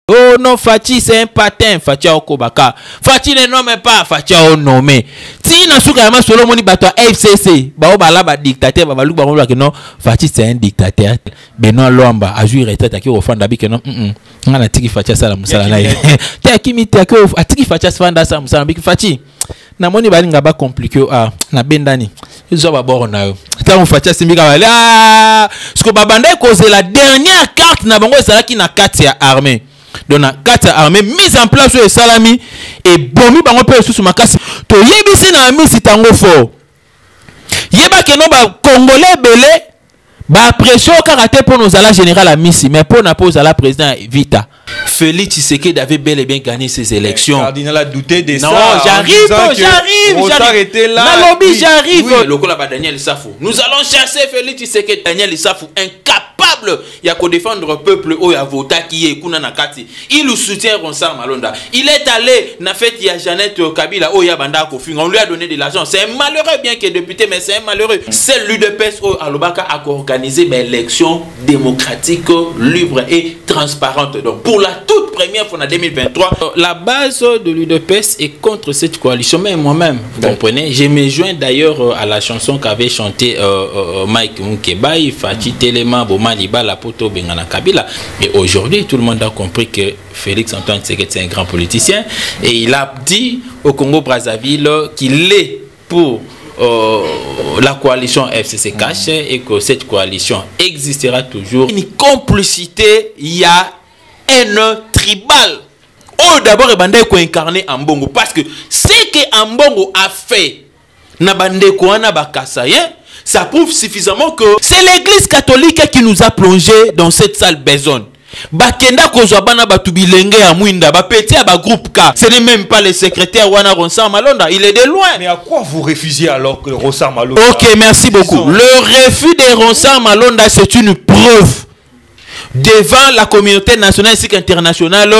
Oh non, Fachi c'est un patin, Fachi au Kobaka. Fachi ne nomme pas, Fachi au nommé. Si na souka yama solo moni bato FCC, ba o bala ba dictateur, ba luk ba ngolo que non, Fachi c'est un dictateur. Benoît Lomba a joué retraite qui au fond d'abi que non, ngana tiki Fachi sala musala na. Te akimi te ko atiki Fachi fanda sa musala bi Fachi. Na moni ba linga ba compliqué na bendani. Ils ont ba boro na yo. Tant Fachi simika wala. Ce que babanda cause la dernière carte na bango sala ki na carte ya armée. Donc na carte armée mise en place sur salami et bomi bango pe sous makasi to yebisi na misi tango fort yeba ke no ba congolais belé ba pression karaté pour nos ala général à misi mais pour na pose à la président Vita Félix Tshisekedi avait bel et bien gagné ces élections. Cardinal a douté de ça. Non, j'arrive. Le Lokola Daniel Safou. Nous allons chasser Félix Tshisekedi. Daniel Safou, incapable. Il y a qu'à défendre le peuple où il y a voté qui est Kuna Nakati. Il nous soutient Ronsard Malonda. Il est allé na fête il y a Jeannette Kabila où il y a Banda Kofi. On lui a donné de l'argent. C'est un malheureux bien qu'il est député, mais c'est un malheureux. C'est l'UDPS où Alobaka a organisé une élection démocratique, libre et transparente. Donc pour la toute première fois en 2023, la base de l'UDPS est contre cette coalition. Mais moi-même, vous comprenez, je me joins d'ailleurs à la chanson qu'avait chanté Mike Moukebaï, Fachi Telema, Bomaliba, La Poto, Bengana Kabila. Et aujourd'hui, tout le monde a compris que Félix Antoine Tshisekedi c'est un grand politicien. Et il a dit au Congo-Brazzaville qu'il est pour la coalition FCC cache et que cette coalition existera toujours. Une complicité, il y a un tribal. Oh, d'abord, il faut incarner Ambongo. Parce que ce que Ambongo a fait, ça prouve suffisamment que c'est l'église catholique qui nous a plongé dans cette sale besogne. Bakenda kozwabana batubilenge ya mwinda bapeti ba groupe K. Ce n'est même pas le secrétaire Wana Ronsard Malonda, il est de loin. Mais à quoi vous refusez alors que Ronsard Malonda? OK, merci beaucoup. Le refus de Ronsard Malonda c'est une preuve devant la communauté nationale et internationale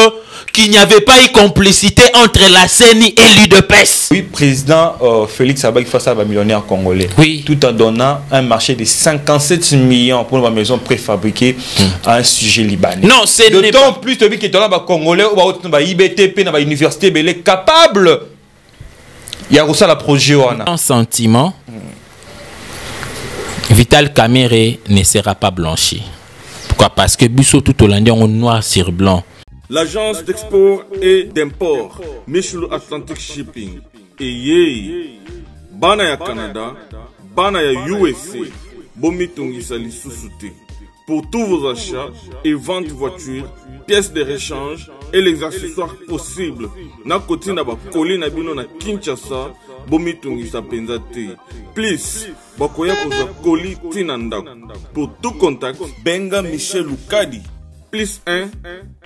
qu'il n'y avait pas eu complicité entre la CENI et l'UDPS. Oui, président Félix Abak face à un millionnaire congolais. Oui. Tout en donnant un marché de 57 millions pour une maison préfabriquée à un sujet libanais. Non, c'est d'autant plus de que les Congolais ou IBTP dans l'université belé capable. Il y a aussi la projet. Un sentiment. Vital Kamerhe ne sera pas blanchi. Pourquoi? Parce que Busso tout au Landais on noir sur blanc. L'agence d'export et d'import Michel Atlantic Shipping et bana ya Canada, bana ya USA, bomitungisa lisusu te. Pour tous vos achats et ventes de voitures, pièces de rechange et les accessoires possibles. Na koti na ba koli na bino na Kinshasa, bomitungisa penza te. Please, bakoya koza koli tinandako. Pour tout contact, benga Michel Lukadi. Plus 1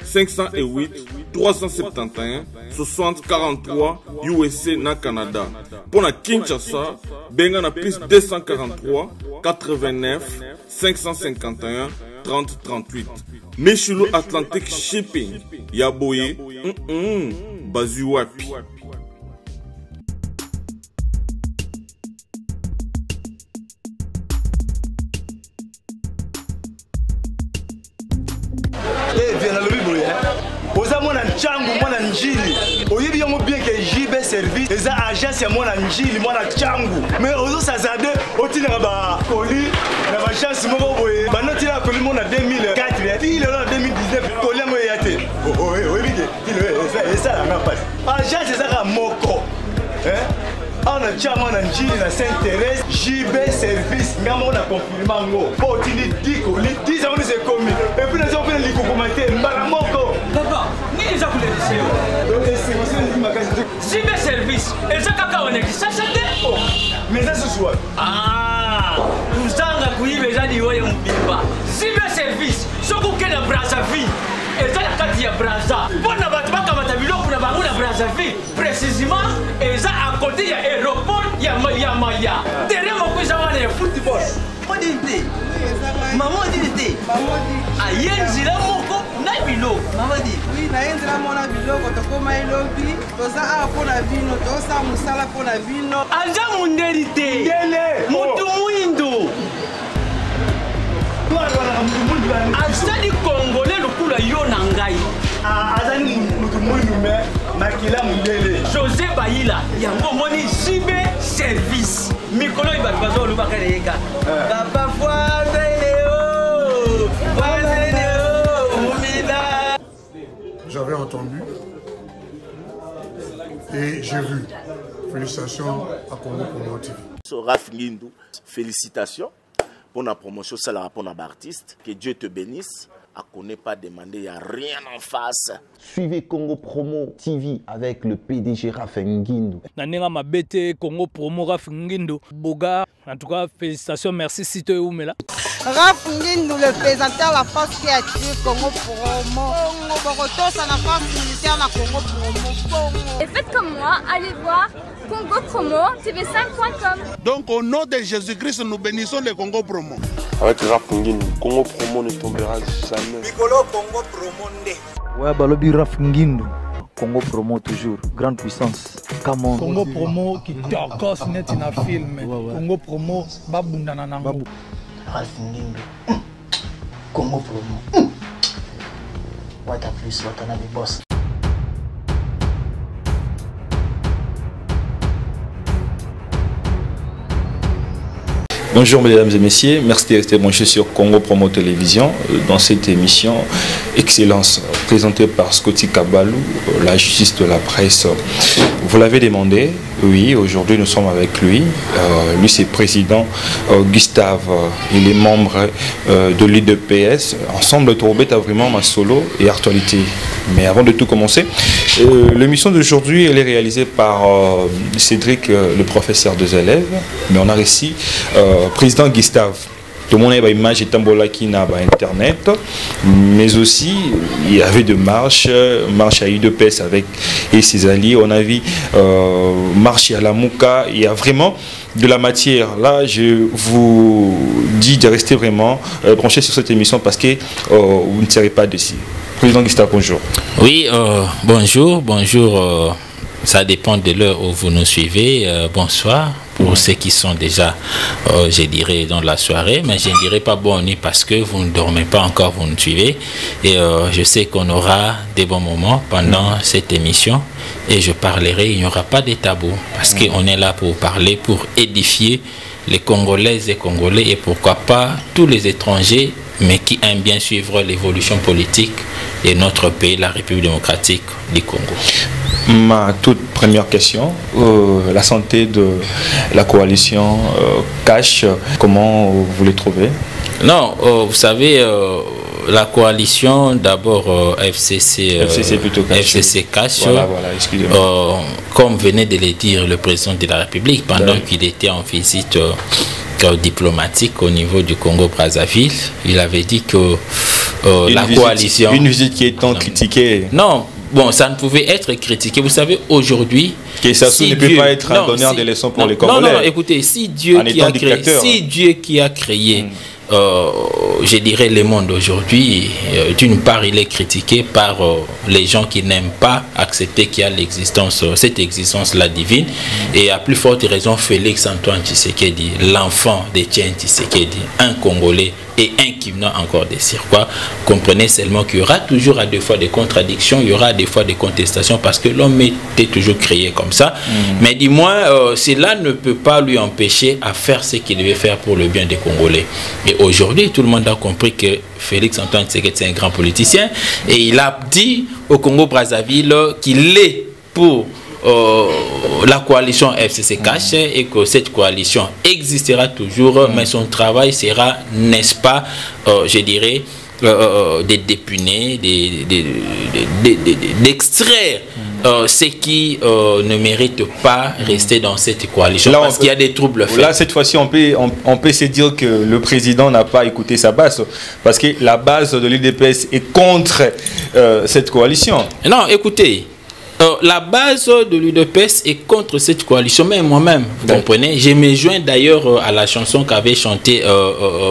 508 371 60 43 USA na Canada. Pour la Kinshasa, benga na plus 243 89 551 30 38. Michelo Atlantic Shipping. Yaboye, Bazuapi. Changu mwana njili oyibi yango bien que JB service eza agence ya mwana njili mwana changu mais ozo sazade otina ba koli na ba chance moko boye banoti la koli mona 2004 il est là 2019 koli mo yate oyibi ke il eza la passe agence eza ka moko on a déjà mwana njili na Saint-Thérèse JB service ngamo na confirmer ngo po tini diko li 10 ans c'est commis et puis les autres les commenter mbala moko papa ni les gens JB service et ça kaka on est ça c'était mais ça ce soir uzanga kuibe jadi wewe mbimba JB service soko kena Brazzaville et ça la kati ya Brazza bona batu bakamata biloko na bango na Brazzaville précisément et ça à côté ya aéroport ya Maya derrière mon cousin wana ya football modité maman dit ayenzi la moko na biloko maman dit oui na yenzi la mona biloko to koma ilobi toza a pona bino toza musala pona bino anja munderité mutu muindo Asali Congolais le kula yo na ngai. Maïla, yango moni JB service. Mikolo il va bazo le bakaleka. Papa j'avais entendu et j'ai vu. Félicitations à Congo Promo TV. Raf Ngindou, félicitations pour la promotion, c'est la pour l'artiste. Que Dieu te bénisse. À connaît pas demander, il n'y a rien en face. Suivez Congo Promo TV avec le PDG Raf Ngindou. Nanenga mabete Congo Promo Raf Ngindou. Boga, en tout cas, félicitations, merci Sito Oumela. Raf Ngindou, le présentateur de la force créative Congo Promo. Borotos à la force militaire de Congo Promo. Et faites comme moi, allez voir Congo Promo, tv5.com. Donc au nom de Jésus-Christ, nous bénissons le Congo Promo. Avec Raf Ngindou, Congo Promo ne tombera jamais. Nicolo Congo Promo ndé. Ouais, balobi Raf Ngindou. Congo Promo toujours, grande puissance. Come on. Congo Promo qui t'orgosse net in a film. Congo Promo, babundana nango. Raf Ngindou. Congo Promo. What a plus, what a boss. Bonjour mesdames et messieurs, merci de rester branchés sur Congo Promo Télévision dans cette émission Excellence présentée par Scotty Kabalou, la justice de la presse. Vous l'avez demandé, oui, aujourd'hui nous sommes avec lui. Lui c'est président Gustave, il est membre de l'UDPS. Ensemble, Tourbet a vraiment ma solo et actualité. Mais avant de tout commencer, l'émission d'aujourd'hui elle est réalisée par Cédric, le professeur des élèves, mais on a réussi président Gustave. Tout le monde a une image Tambola qui n'a pas internet, mais aussi il y avait de marche à UDPS avec et ses alliés. On a vu marche à la Mouka. Il y a vraiment de la matière. Là, je vous dis de rester vraiment branché sur cette émission parce que vous ne serez pas déçus. Président Gustave, bonjour. Oui, bonjour. Ça dépend de l'heure où vous nous suivez. Bonsoir pour ceux qui sont déjà, je dirais, dans la soirée. Mais je ne dirais pas bonne nuit parce que vous ne dormez pas encore, vous nous suivez. Et je sais qu'on aura des bons moments pendant cette émission. Et je parlerai, il n'y aura pas de tabou. Parce qu'on est là pour parler, pour édifier les Congolaises et Congolais. Et pourquoi pas tous les étrangers, mais qui aiment bien suivre l'évolution politique de notre pays, la République démocratique du Congo. Ma toute première question, la santé de la coalition Cash, comment vous les trouvez? Non, vous savez, la coalition, d'abord FCC plutôt Cash. FCC Cash, voilà, excusez-moi. Comme venait de le dire le président de la République, pendant qu'il était en visite diplomatique au niveau du Congo-Brazzaville, il avait dit que la coalition... Une visite qui est tant critiquée. Non, bon, ça ne pouvait être critiqué. Vous savez, aujourd'hui... Que ça ne peut pas être un donneur de leçons pour les Congolais. Non, écoutez, si Dieu qui a créé je dirais le monde aujourd'hui, d'une part il est critiqué par les gens qui n'aiment pas accepter qu'il y a l'existence, cette existence-là divine, et à plus forte raison Félix Antoine Tshisekedi, l'enfant d'Etienne Tshisekedi, un Congolais et un qui venait encore des circuits. Comprenez seulement qu'il y aura toujours à des fois des contradictions, il y aura des fois des contestations parce que l'homme était toujours créé comme ça. Mais dis-moi, cela ne peut pas lui empêcher à faire ce qu'il devait faire pour le bien des Congolais. Et aujourd'hui, tout le monde a compris que Félix Antoine Tshisekedi c'est un grand politicien et il a dit au Congo-Brazzaville qu'il est pour la coalition FCC Cash et que cette coalition existera toujours, mais son travail sera, n'est-ce pas, je dirais, de dépuner, d'extraire ceux qui ne méritent pas rester dans cette coalition là, parce qu'il y a des troubles faits. Là, cette fois-ci, on peut se dire que le président n'a pas écouté sa base parce que la base de l'UDPS est contre cette coalition. Non, écoutez. La base de l'UDPS est contre cette coalition, mais moi-même, vous comprenez, je me joins d'ailleurs à la chanson qu'avait chanté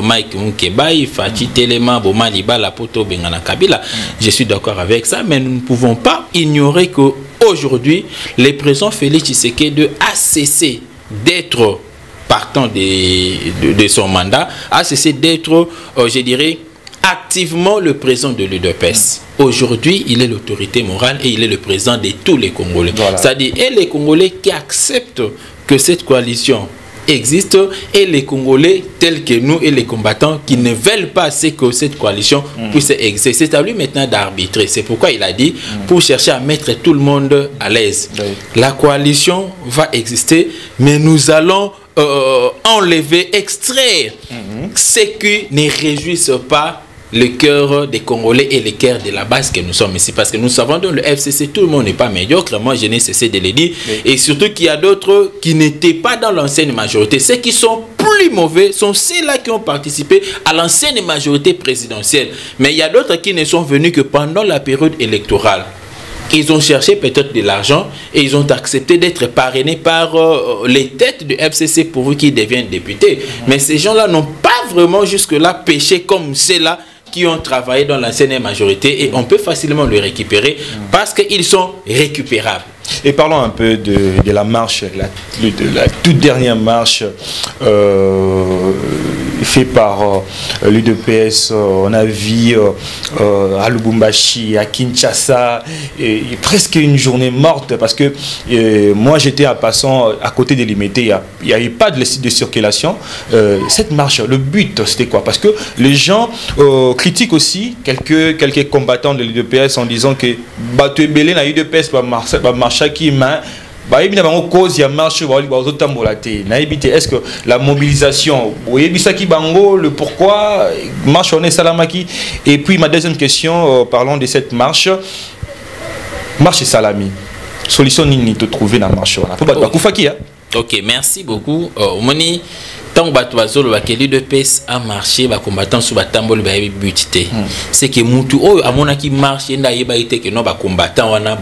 Mike Moukebaï, Fati Telema, Boma Liba, Lapoto, Bengana Kabila. Je suis d'accord avec ça, mais nous ne pouvons pas ignorer qu'aujourd'hui, le président Félix Tshisekedi a cessé d'être, partant de son mandat, a cessé d'être, je dirais, activement le président de l'UDPS. Aujourd'hui, il est l'autorité morale et il est le président de tous les Congolais. Voilà. C'est-à-dire, et les Congolais qui acceptent que cette coalition existe et les Congolais tels que nous et les combattants qui ne veulent pas que cette coalition puisse exister. C'est à lui maintenant d'arbitrer. C'est pourquoi il a dit pour chercher à mettre tout le monde à l'aise. La coalition va exister, mais nous allons enlever, extraire ce qui ne réjouissent pas le cœur des Congolais et le cœur de la base que nous sommes ici. Parce que nous savons dans le FCC, tout le monde n'est pas médiocre. Moi, je n'ai cessé de le dire. Et surtout qu'il y a d'autres qui n'étaient pas dans l'ancienne majorité. Ceux qui sont plus mauvais sont ceux-là qui ont participé à l'ancienne majorité présidentielle. Mais il y a d'autres qui ne sont venus que pendant la période électorale. Ils ont cherché peut-être de l'argent et ils ont accepté d'être parrainés par les têtes du FCC pour qu'ils deviennent députés. Mais ces gens-là n'ont pas vraiment jusque-là péché comme ceux-là qui ont travaillé dans l'ancienne majorité et on peut facilement le récupérer parce qu'ils sont récupérables. Et parlons un peu de la marche, de la toute dernière marche faite par l'UDPS. On a vu à Lubumbashi, à Kinshasa, et presque une journée morte parce que moi j'étais en passant à côté de l'Imité, il n'y avait pas de circulation. Cette marche, le but c'était quoi? Parce que les gens critiquent aussi quelques combattants de l'UDPS en disant que Bato Ebele na l'UDPS va marcher qui main. Est-ce que la mobilisation, le pourquoi marche on est Salamaki? Et puis ma deuxième question, parlons de cette marche Salami. Solution ni te trouver dans la marche. Ok, merci beaucoup. Moni, tant que l'UDPS a marché, les combattants sur Batambol va butité. C'est que Moutou, à mon avis, marche, il y a été que nos combattants ont un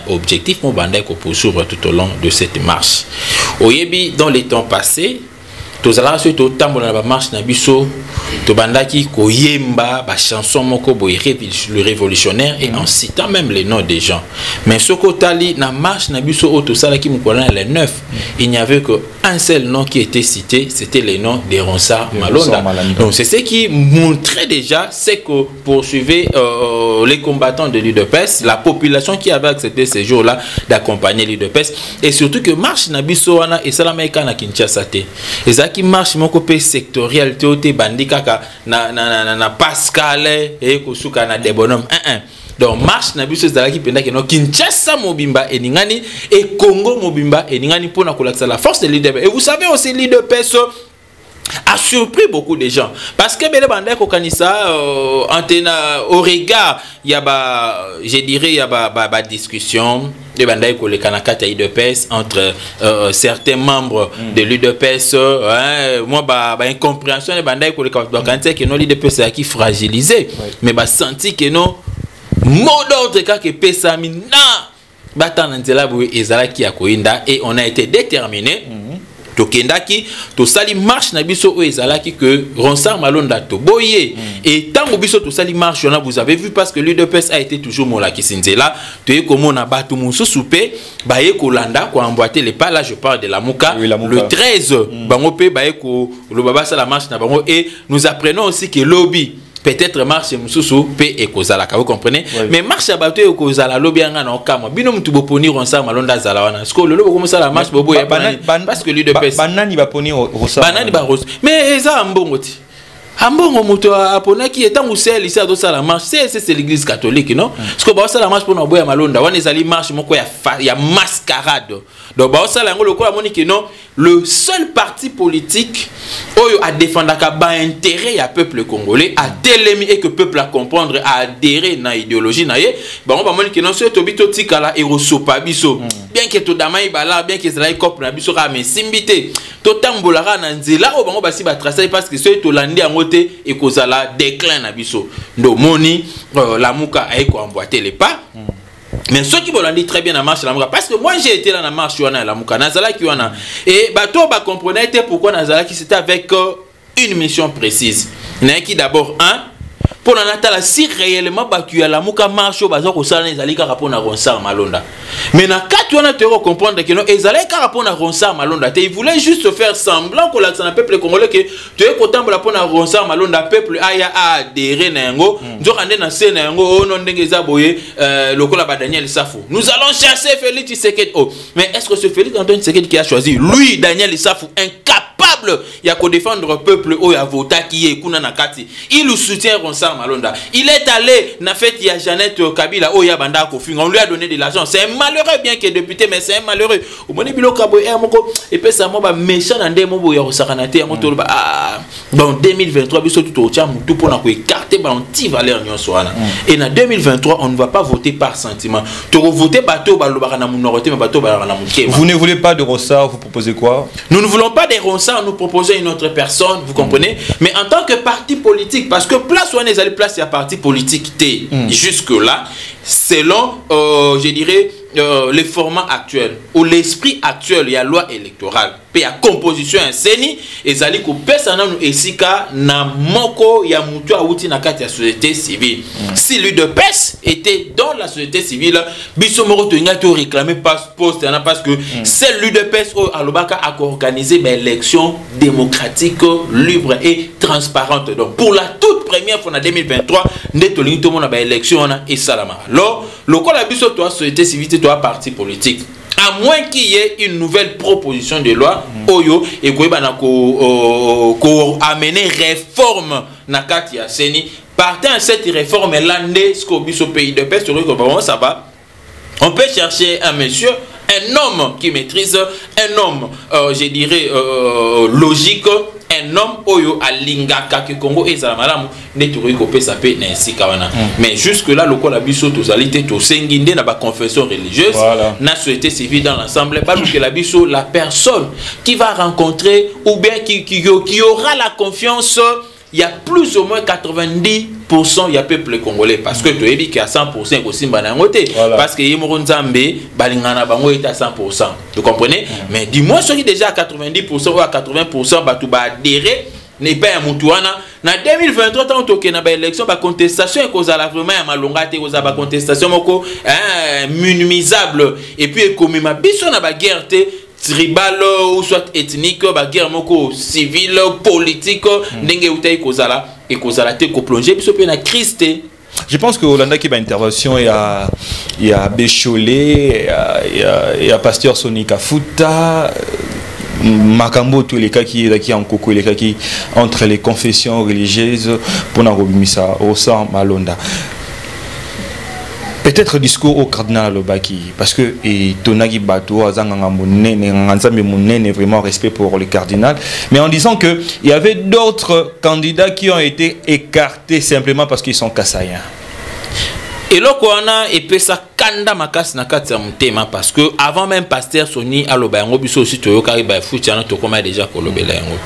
objectif pour poursuivre tout au long de cette marche. Oyebi, dans les temps passés, tous les gens qui ont marche na biso to bandaki ko yemba ba chanson moko boy le révolutionnaire et en citant même les noms des gens. Mais ce kotali na marche na biso auto sala ki mukona les 9, il n'y avait qu'un seul nom qui était cité, c'était le nom de Ronsard Malonda. Donc c'est ce qui montrait déjà c'est que poursuivait les combattants de l'UDPS, la population qui avait accepté ces jours-là d'accompagner l'UDPS et surtout que marche na biso wana et salamaika na Kinshasa te. Et qui marche mon côté sectoriel te bandi kaka na Pascal et kosuka na des bonhommes donc marche na biso zala ki penda ke no Kinshasa mobimba eningani et Congo mobimba eningani pour na kolakisa la force de l'UDPS. Et vous savez aussi l'UDPS a surpris beaucoup de gens parce que bele banda ko kanisa antena au regard il y a je dirais il y a discussion de banda ko le kanakata l'UDPS entre certains membres de l'UDPS moi incompréhension de banda ko le kanakata que non l'UDPS a qui fragilisé mais senti que non mot d'ordre que pesami na batana nzela bo ezala ki akoinda et on a été déterminé Tokendaki, to sali marche na biso o ezalaki que Ronsard Malonda to boye et tango biso to sali marche on a vous avez vu parce que l'UDPS a été toujours molaki sinzela to e komo na batu musu soupe baye kolanda ko emboîter les pas là je parle de la Muka le 13 bango pe baye ko lo baba sa la marche na bango et nous apprenons aussi que lobby peut-être marche mususu pe ekozala ka vous comprenez mais marche bato ekozala lobby anga na okama bino mutu boponi Ronsard Malonda zala wana parce que le lobo comme ça la marche bobo ya parce que lui de pèse banani baponi Ronsard banani ba rose mais eza mbongo ti ambongo mutu aponaki etangu sel ici ado ça la marche c'est l'église catholique non parce que ba ça la marche pour na boya Malonda wana ezali marche moko ya mascarade donc ba ça la ngolo ko amoni que non le seul parti politique a défendu intérêt à peuple congolais à télémi et que peuple à comprendre à adhérer na idéologie na ye ba on va moni que non so to bito tikala et rosopa biso bien que to damai bala bien que zela cop na biso ka mais simbité to tambolara na nzela o bango basi ba tracer parce que so to landi angote et kozala déclin na biso ndo moni la Muka a ko emboîter les pas. Mais ceux qui veulent dire très bien la marche la Muka parce que moi j'ai été là la marche wana la Muka nazala qui wana et bato ba comprenait pourquoi nazala qui c'était avec une mission précise. Il y a qui d'abord pour natala si réellement batu ya la muka marche bazo ko sala ezali ka rapport na Ronsard Malonda. Mais na kati on a te comprendre que non ezali ka rapport na Ronsard Malonda. Il voulait juste faire semblant que l'accent peuple congolais que tu es content pour la pour na Ronsard Malonda peuple aya adhérer na ngo nzokande na sena ngo ono ndenge za boye lokola ba Daniel Safou. Nous allons chasser Félix Tshisekedi. Oh, mais est-ce que ce Félix Antoine Tshisekedi qui a choisi lui Daniel Safou incapable ya ko défendre peuple o ya vota qui est kuna na kati. Il soutient Ronsard Malonda. Il est allé na fête ya Jeannette Kabila o ya banda ko finga. On lui a donné de l'argent. C'est un malheureux bien qu'il est député mais c'est un malheureux. Au moni bilo kabo e moko et puis ça mo ba méchant ndé mo bo ya rosakanate mo to ba bon 2023 biso tout au tcham tout pour na ko écarter ba anti-valeur nyonso wana. Et en 2023 on ne va pas voter par sentiment. Tu voter bateau ba lobaka na munoroté mais bateau ba na mukema. Vous ne voulez pas de Ronsard, vous proposez quoi? Nous ne voulons pas des Ronsard, nous proposons une autre personne, vous comprenez? Mais en tant que parti politique, parce que place où on est allé, place il y a parti politique T. Jusque-là, selon, je dirais, les formats actuels, ou l'esprit actuel, il y a loi électorale, puis il y a composition inseni, et zali ko pesa na nous esika na moko ya mutu awuti na kati ya société civile. Si l'UDPS était dans la société civile, biso moko to nga to réclamer poste parce que c'est l'UDPS au alobaka a organisé une élection démocratique, libre et transparente. Donc pour la toute première fois en 2023, neto lingi to mona ba élection na et salama. Alors, lokola biso to société civile to parti politique. À moins qu'il y ait une nouvelle proposition de loi, Oyo, et qu'on amener réforme na kati ya seni. Partant de cette réforme, l'année, ce qu'on au pays de paix, ça va. On peut chercher un monsieur, un homme qui maîtrise, un homme, je dirais, logique, un homme oyo alingaka que Congo et Zalamalamu neturi kopé ça peut n'ainsi kawana. Mais jusque là le col abisso tousalité tous senginde na ba confession religieuse na société civile dans l'ensemble pas que l'abisso la personne qui va rencontrer ou bien qui aura la confiance. Il y a plus ou moins 90% il y a peuple congolais parce que tu es dit qu'il y a 100% aussi parce que Yimoronzambe balingana bango est à 100%. Vous comprenez? Mais dis-moi ceux qui déjà à 90% ou à 80% bah tu vas adhérer n'est pas un moutouana. Na 2023 tant que na ba élection ba contestation et cause à la vraiment ya malonga te cause ba contestation moko minimisable et puis comme ma biso na ba guerre te tribal ou soit ethnique, guerre moko civile, politique, n'enge utai kozala et kozala te ko plonger biso pe na crise. Je pense que Hollanda qui va intervention il y a Bécholé, il y a Pasteur Sonika Futa, Makambo tous les cas qui est là en Koko les cas qui entre les confessions religieuses pour na robimisa au sang Malonda. Peut-être discours au cardinal Lobaki, parce que Tonagi Bato, vraiment respect pour le cardinal, mais en disant qu'il y avait d'autres candidats qui ont été écartés simplement parce qu'ils sont kassaïens. Et là, on a et ça kanda makas na kati ya mutema parce que avant même pasteur Soni aloba yango biso aussi toyo kariba futiana to koma déjà kolobela yango.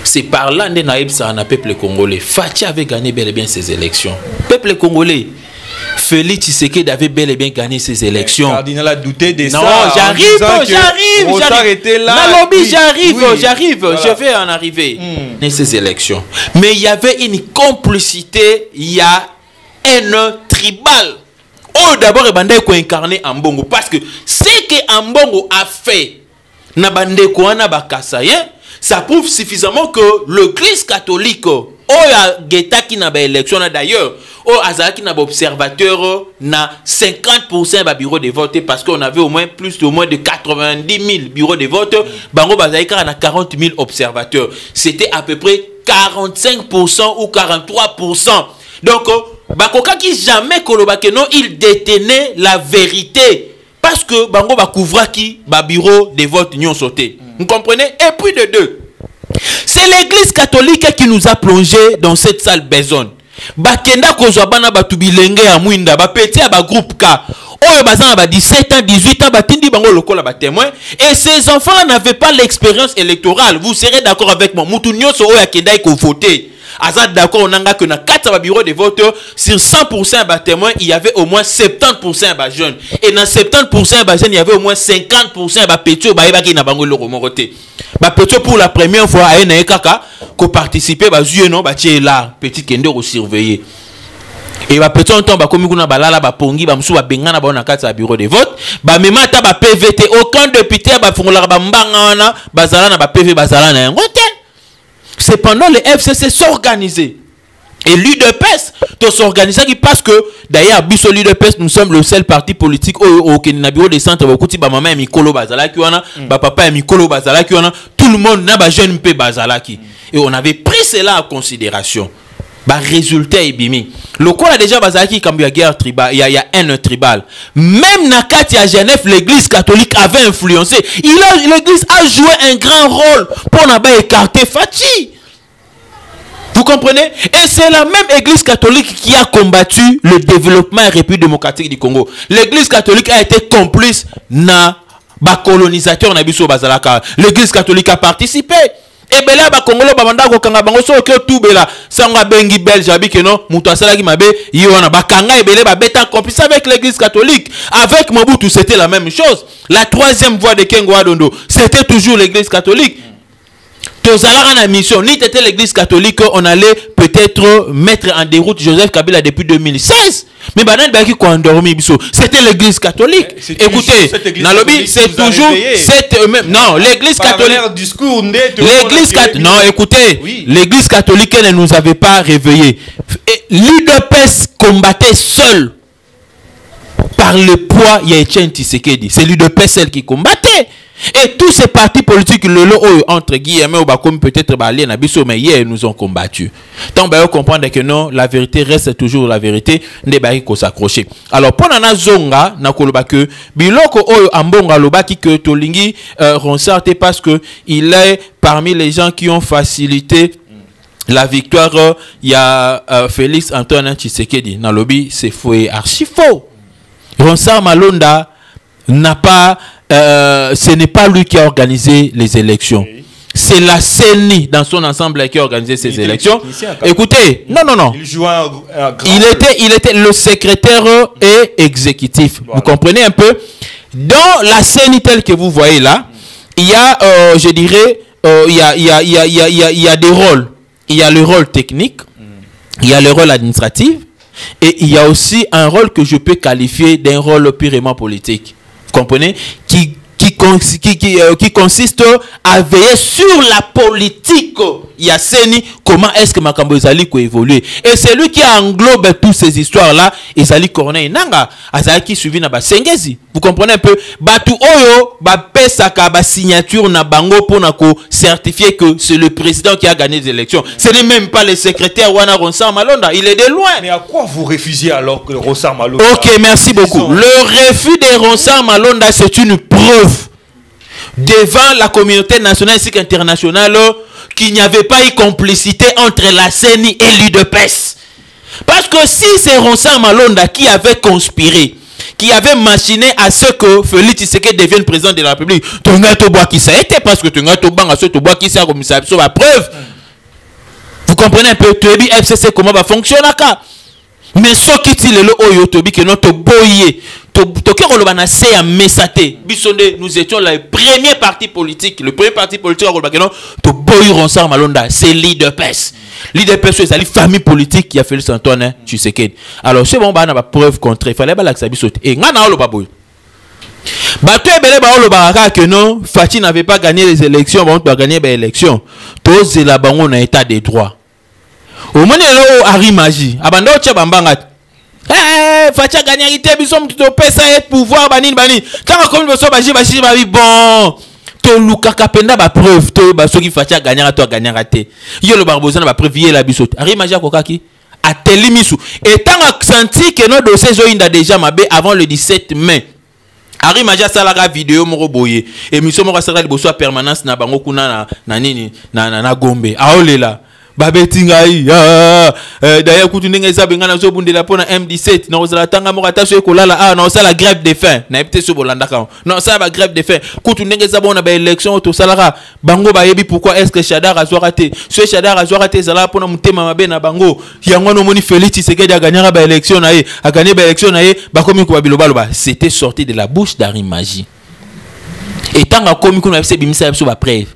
C'est par là que naïb ça na peuple congolais. Fachi avait gagné bel et bien ses élections. Peuple congolais. Félix Tshisekedi avait bel et bien gagné ses élections. Le cardinal a douté de ça. Non, j'arrive. J'arrive. Je vais en arriver. Ces élections. Mais il y avait une complicité, il y a un tribal. Oh, d'abord, il faut incarner Ambongo. Parce que ce que Ambongo a fait, ça prouve suffisamment que l'Église catholique, élection d'ailleurs, Azaki n'a observateur na 50% de bureaux de vote parce qu'on avait au moins plus de 90 000 bureaux de vote. Bango Bazaïka a 40 000 observateurs. C'était à peu près 45% ou 43%. Donc, Bakoka qui jamais kolobake non, il détenait la vérité parce que Bango Bakouvra qui ba bureau de vote n'y ont sauté. Vous comprenez? Et puis de deux, c'est l'église catholique qui nous a plongé dans cette sale besogne. Bakenda kozwa bana batubilenge ya mwinda ba petit ba groupe K oyo bazana ba 17 ans 18 ans batindi bango lokola ba témoin et ces enfants là n'avaient pas l'expérience électorale. Vous serez d'accord avec moi? Mutu nyonso oyo akenda ko voter azad d'accord onanga que na 4 bureaux de vote sur 100% ba témoin il y avait au moins 70% ba jeunes et dans 70% ba jeunes il y avait au moins 50% ba petit ba yeba ki na bango loko moroté. Ba petit pour la première fois à na kaka ko participer ba zué non ba tie là petit kende ko surveiller. et ba petit temps ba komi kuna balala ba pongi ba musu ba bengana ba na kati ya bureau de vote ba memata ba PVT aucun député ba fongola ba mbanga wana bazala na ba PV bazala na yango te. Cependant le FCC s'organiser et l'UDPS to s'organiser parce que d'ailleurs biso l'UDPS nous sommes le seul parti politique au Kenya bureau de centre ba kuti ba mama ya mikolo bazala ki wana ba papa ya mikolo bazala ki wana tout le monde na ba jeune pe bazala ki et on avait pris cela en considération. Bah résultat est bimi. Le quoi a déjà basaki comme il guerre tribal, il y a haine tribal. Même Nakati à Genève, l'église catholique avait influencé. L'église a joué un grand rôle pour n'avoir écarté Fachi. Vous comprenez? Et c'est la même église catholique qui a combattu le développement et République démocratique du Congo. L'église catholique a été complice na ba colonisateur na biso bazalaka. L'église catholique a participé. Et bien là, Congolo Babanda Kokanga Bango so que tout bela sanga bengi belge abi que non muto asala ki mabe yona bakanga ebele ba beta complice avec l'église catholique. Avec Mobutu c'était la même chose. La troisième voie de Kengo Adondo, c'était toujours l'église catholique. Tozala na mission ni était l'église catholique, on allait peut-être mettre en déroute Joseph Kabila depuis 2016. Mais banan baki ko endormi biso, c'était l'église catholique. Écoutez, Nalobi c'est toujours cette même non, l'église catholique l'église catholique non, écoutez, oui. L'église catholique elle ne nous avait pas réveillés. L'UDPS combattait seul par le poids ya Etienne Tshisekedi. C'est l'UDPS celle qui combattait. Et tous ces partis politiques, entre guillemets, peut-être mais hier nous ont combattu. Tant on comprendre que non, la vérité reste toujours la vérité, ne pas s'accrocher. Alors, pour Nana Zonga, nakoloba que biloko oyo ambonga lobaki que tolingi ronsarte parce que il est parmi les gens qui ont facilité la victoire. Il y a Félix Antoine Tshisekedi. Nalobi, c'est faux et archi faux. Ronsard Malonda n'a pas ce n'est pas lui qui a organisé les élections. Oui. C'est la CENI dans son ensemble qui a organisé ces élections. Écoutez, non. Il était le secrétaire et exécutif. Voilà. Vous comprenez un peu? Dans la CENI telle que vous voyez là, il y a, je dirais, il y a des rôles. Il y a le rôle technique, il y a le rôle administratif, et il y a aussi un rôle que je peux qualifier d'un rôle purement politique. Vous comprenez? Qui consiste à veiller sur la politique. Il y a Seni, comment est-ce que Makambo Ezali ko évoluer. Et c'est lui qui englobe toutes ces histoires-là. Ezali Corneille Nanga, Azali qui suivi na ba Sengezi. Vous comprenez un peu? Batu Oyo, ba pesaka ba signature na bango pour na ko certifier que c'est le président qui a gagné les élections. Ce n'est même pas le secrétaire Wana Ronsard Malonda. Il est de loin. Mais à quoi vous refusez alors que Ronsard Malonda? Ok, merci beaucoup. Le refus de Ronsard Malonda, c'est une preuve devant la communauté nationale ainsi qu'internationale qu'il n'y avait pas eu complicité entre la CENI et l'UDPS. Parce que si c'est Ronsard Malonda qui avait conspiré, qui avait machiné à ce que Félix Tshisekedi devienne président de la République, ça a été parce que preuve. Vous comprenez un peu, FCC comment va fonctionner. Mais ce qui est le oyo tobi que notre boyé nous étions le premier parti politique. Le premier parti politique c'est l'IDPS. L'IDPS c'est la famille politique qui a fait le Antoine Tshisekedi. Alors c'est bon, on a preuve contraire. Il fallait pas l'accepter. Et que non, Fachi n'avait pas gagné les élections, on doit gagner les élections. Tous les on a état des droits. Au moment où Harry Magie, abando tchabambanga. Facha gagner ité bisom to pesa et pouvoir banini bani. Tant comme biso baji babi bon. To lukaka penda ba preuve to ba soki Facha gagner to gagner raté. Yo le barbozana ba preuve la biso. Harry Magie kokaki a telimisu. Et tant a senti que nos dossiers zo inda déjà mabé avant le 17 mai. Harry Magia salara vidéo moko boye et mission moko sala liboso permanence na bango kuna na nini na Gombe aolela babetingai d'ailleurs kutu ndenge za benga na zo bundela pona M17 na ozala tanga moko taso ekolala na osala grève de faim na epte so bolanda ka na osala ba grève de faim kutu ndenge za bona ba élection to salara bango ba yebi pourquoi est-ce que Chadar a raté ce Chadar a raté zala pona mutema mabe na bango yango no moni Félix Tshisekedi a gagné ba élection na ye a gagné ba élection na ye ba komi ko biloba loba c'était sorti de la bouche d'Harry Magie et tant que komi ko na FC bimisa so ba preuve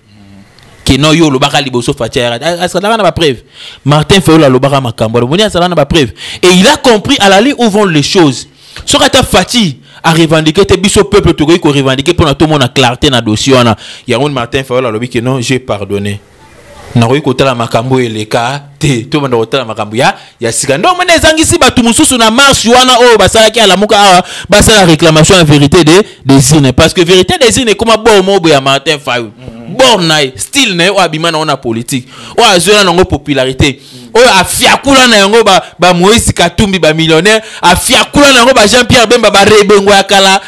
que non yo lobaka liboso Fatia asala na ba preuve Martin Fayulu lobaka makambo moni asala na ba preuve et il a compris à la ligne où vont les choses sokata Fati a revendiqué te biso peuple to ko revendiquer pour na tout monde clarté na dossier wana ya Martin Fayulu lobi que non j'ai pardonné na ko kotala makambo eleka te to banda kotala makambo ya sika ndo mone ezangisi batu mususu na marche wana o basala ki ala muka awa basala réclamation en vérité des urnes parce que vérité des urnes comme bon mobo ya Martin Fayulu bon nae style ne o abima na ona politique o azola nango popularité o afiakula na yango ba Moïse Katumbi ba millionnaire afiakula na yango ba Jean-Pierre Bemba ba rebengo ya kala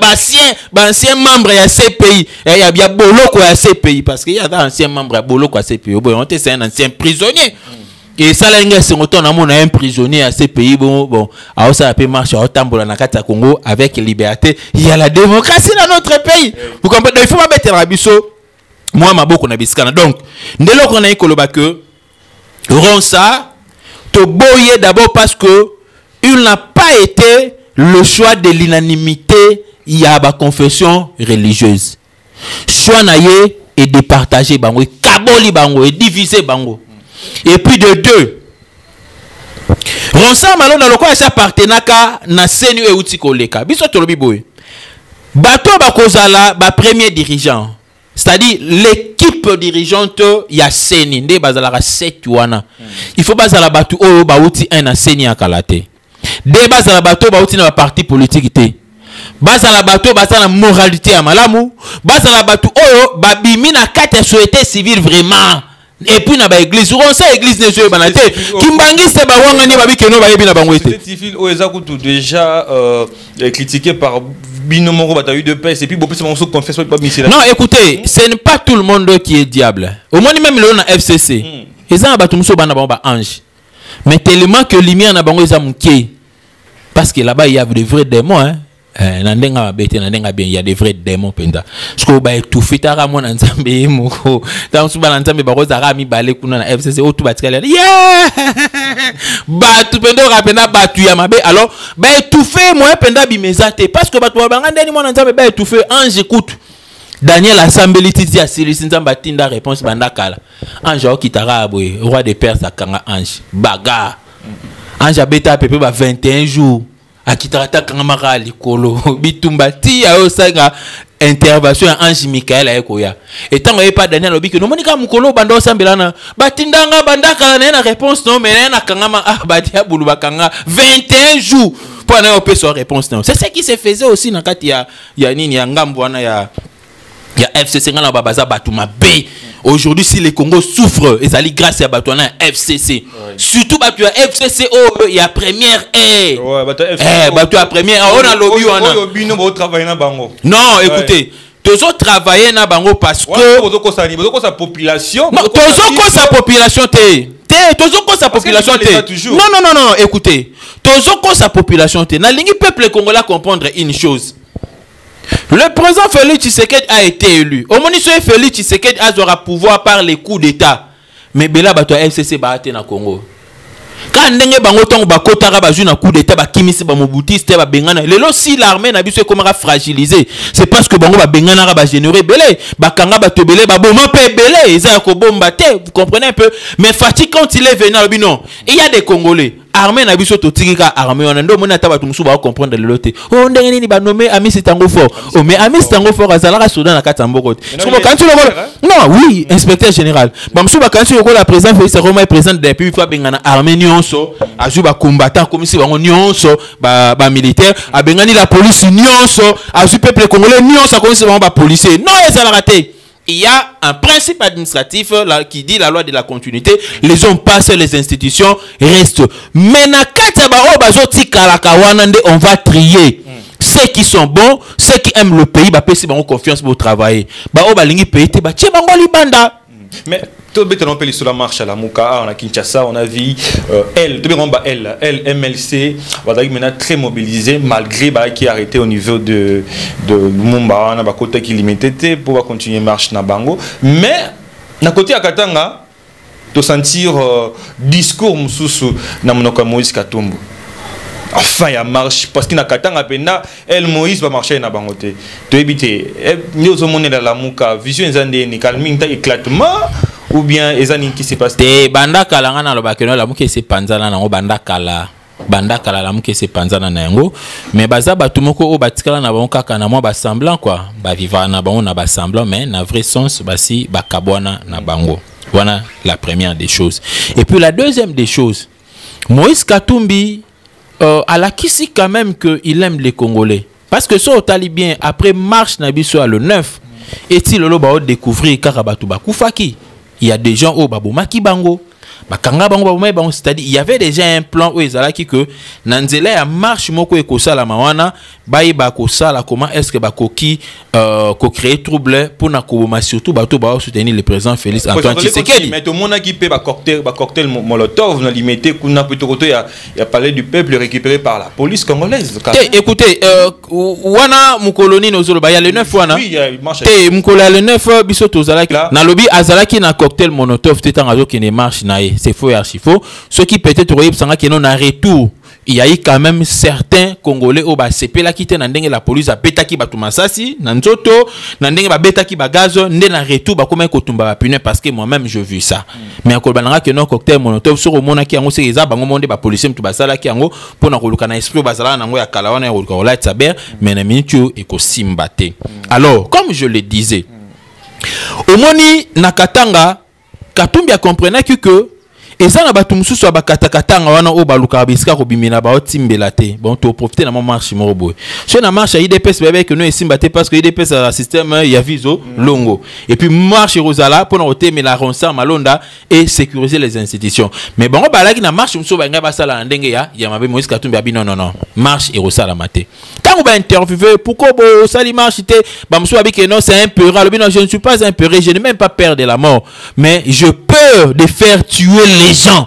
ba ancien membre ya CPI ya bia boloko ya CPI parce que il y a un ancien membre ya boloko ya CPI bon c'est un ancien prisonnier et ça là ngé c'est autant na mona un prisonnier à CPI bon a ça peut marcher au tambola na kata Congo avec liberté il y a la démocratie dans notre pays vous comprenez il faut pas mettre la biso moi maboko na biskana donc ndelo ko na ikoloba que Ronsa te boyer d'abord parce que il n'a pas été le choix de l'unanimité il y a ba confession religieuse choix na ye et de partager bango kaboli bango et diviser bango et puis de deux Ronsa malona lokola sa partenaka na senu e uti koleka biso tolobi boy bato bakozala ba premier dirigeant c'est-à-dire l'équipe dirigeante ya seni nde bazala 7 wana il faut bazala batu oyo bauti un na seni ya kalate de bazala batu bauti na parti politique te bazala batu bazala moralité ya malamu bazala batu oyo babimi na kati ya société civile vraiment et puis na ba église on ça église ne joue banate kimbangi se ba wanga ni babi keno ba yebi na bango ete civil o ezakutu déjà critiqué par Binomoro bataille de paix et puis beaucoup de confesse pas misé. Non, écoutez, ce n'est pas tout le monde qui est diable. Au moins même le na FCC. Ils ont battu muso bana ba ange. Mais tellement que lumière na bango ezamouké. Parce que là-bas il y a de vrais démons hein. Nandenga bete nandenga bien il y a des vrais démons penda. Ce que ba étouffé tara mo na nzambe moko. Dans suba na nzambe ba kozara mi balé kuna na FCC o tout batikala. Yeah! Ba tout pendo rapenda batu ya mabe alors ba étouffé moi penda bimezate parce que batu ba ngandeni mo na nzambe ba étouffé ange écoute. Daniel Assembly titi ya Silis nzamba tinda réponse banda kala. Ange o kitara boy roi de Perse akanga ange. Baga. Ange abeta pepe ba 21 jours. Akitarata kangamara likolo bitumba ti ya osanga intervention ya Ange Michael ayekoya etango yepa Daniel obiki no monika mukolo bando sambelana batindanga bandaka na réponse non mais na kangama badia bulu bakanga 21 jours pour na opeso réponse non c'est ce qui se faisait aussi na kati ya nini ya ngambo wana ya FCC ngana babaza batuma B. Aujourd'hui si le Congo souffre ezali grâce à Batouana FCC surtout Batou FCC oh il y a première Batou à première on a lobby non écoutez toujours travailler na bango parce que sa population toujours sa population toujours sa population non écoutez toujours sa population na lingi peuple congolais comprendre une chose. Le président Félix Tshisekedi a été élu. Au moment où Félix Tshisekedi aura pouvoir par les coups d'état. Mais Bela bato FCC baate na Congo. Quand ndenge bango tongo bakotara baju na coup d'état ba kimisi ba mobutiste ba bengana. Lelo si l'armée na biso comment fragilisé. C'est parce que bango ba bengana ba générer belé, ba kanga ba tobelé ba boma pe belé, ils a ko bomba te, vous comprenez un peu. Mais Fati quand il est venu à non, il y a des Congolais. Armée na biso to tika armée on ndo mona taba tumusu ba comprendre le loté o ndenge nini ba nommé Ami Sitango fort o mais Ami Sitango fort azalaka soudan na katamboko non oui inspecteur général ba musu ba kanti yoko la président Félix Roma président de la République fa bengana armée nyonso azu ba combattant comme si bango nyonso ba militaire a bengani la police nyonso azu peuple congolais nyonso comme si bango ba policier non ezalaka te. Il y a un principe administratif là, qui dit la loi de la continuité. Les hommes passent, les institutions restent. Mais on va trier ceux qui sont bons, ceux qui aiment le pays, ont confiance pour travailler. Mais tout le temps, on la marche à la Mouka, on a Kinshasa, on a vu MLC, maintenant très mobilisé malgré qui est arrêté au niveau de Lumumba, on a côté qui limité pour continuer marche na Bango. Mais na côté à Katanga, de sentir discours mususu na Monoka Moïse Katumbu. enfin il y a marche parce qu'il n'a qu'à tant elle Moïse va marcher na bangote to éviter nous au monde dans la muka vision ezande ni calming ta éclatement ou bien ezani qui se passe te banda kala ngana lo bakeno la muke se panzana na banda kala la muke se panzana na yango mais baza batumoko o batikala na bango kaka na moi ba semblant quoi ba vivre na bango na ba semblant mais na vrai sens basi ba kabwana na bango. Voilà la première des choses. Et puis la deuxième des choses, Moïse Katumbi à la Kissi quand même qu'il aime les Congolais. Parce que ça, au talibien, après marche Nabiso le 9, et-il le ba découvrir Karabatu Bakufaki. Il y a des gens au Babomaki Bango. C'est-à-dire il y avait déjà un plan où ils allaient que Nanzele a marche moko et kosala mawana bayi ba kosala comment est-ce que ba koki ko créer trouble pour na koboma surtout bato ba soutenir le président Félix Antoine Tshisekedi. Mais tout le monde qui peut ba cocktail Molotov na limité kuna plutôt il y a parlé du peuple récupéré par la police congolaise. Écoutez wana mukoloni nozolo ba ya le 9 wana mukola le 9 biso tozalaki na lobby azalaki na cocktail Molotov tetanga zo qui ne marche na c'est faux et archi faux. Ce qui peut-être qui non en retour, il y a eu quand même certains Congolais au CP là qui étaient dans la police à Betaki Batumasasi, Nanzoto, Nandenge Betaki Bagazo, n'en retour bah comment Kotumba pune parce que moi-même je vu ça. Mais encore bananga que non cocktail Molotov sur au mona qui en c'est ça bango monde ba policier tout basala qui en pour na koluka na esprit basala na ngo ya kalawana ya koluka ola tsaber mais na minute et ko simbate. Alors comme je le disais, au moni nakatanga Katumbi a compris que et ça na batu mususu abakatakatanga wana o baluka bisika ko bimina ba otimbela te bon to profiter na marche morobo so na marche IDPS bébé que nous esimbate parce que IDPS a système ya viso longo et puis marche Rosala pour na otemela la ronsa malonda et sécuriser les institutions mais bon balaki na marche mususu ba ngaba sala ndenge ya mabe Moïse Katumbi abi non marche et Rosala maté quand on va interviewer pourquoi bo sali marche te ba mususu abi que non c'est un peu rare je ne suis pas un peu je n'ai même pas peur de la mort mais je peur de faire tuer les gens.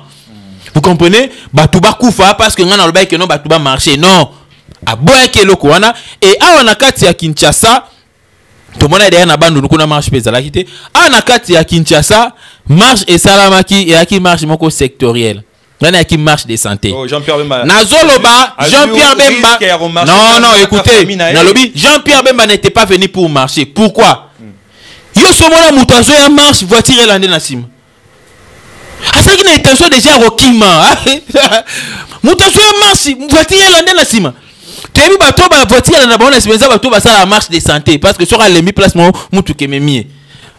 Vous comprenez? Batouba koufa parce que ngana loba que non batouba marcher non. A boya ke loko wana et a wana kati ya Kinshasa to mona derrière na bandu kuna marche pesa la kité. A na kati ya Kinshasa marche et salamaki et aki marche moko sectoriel. Ngana qui marche de santé. Oh, Jean-Pierre Bemba. Nazoloba Jean-Pierre Bemba. Non écoutez, na lobby Jean-Pierre Bemba n'était pas venu pour marcher. Pourquoi? Yo somona mutazo ya marche voiture elande na sim. Asa qui n'a intention déjà rokima. Mutazo ya marche voiture elande na sim. Tebi bato ba voiture na bona sibenza bato ba sala marche de santé parce que sera lemi place mo mutu kememi.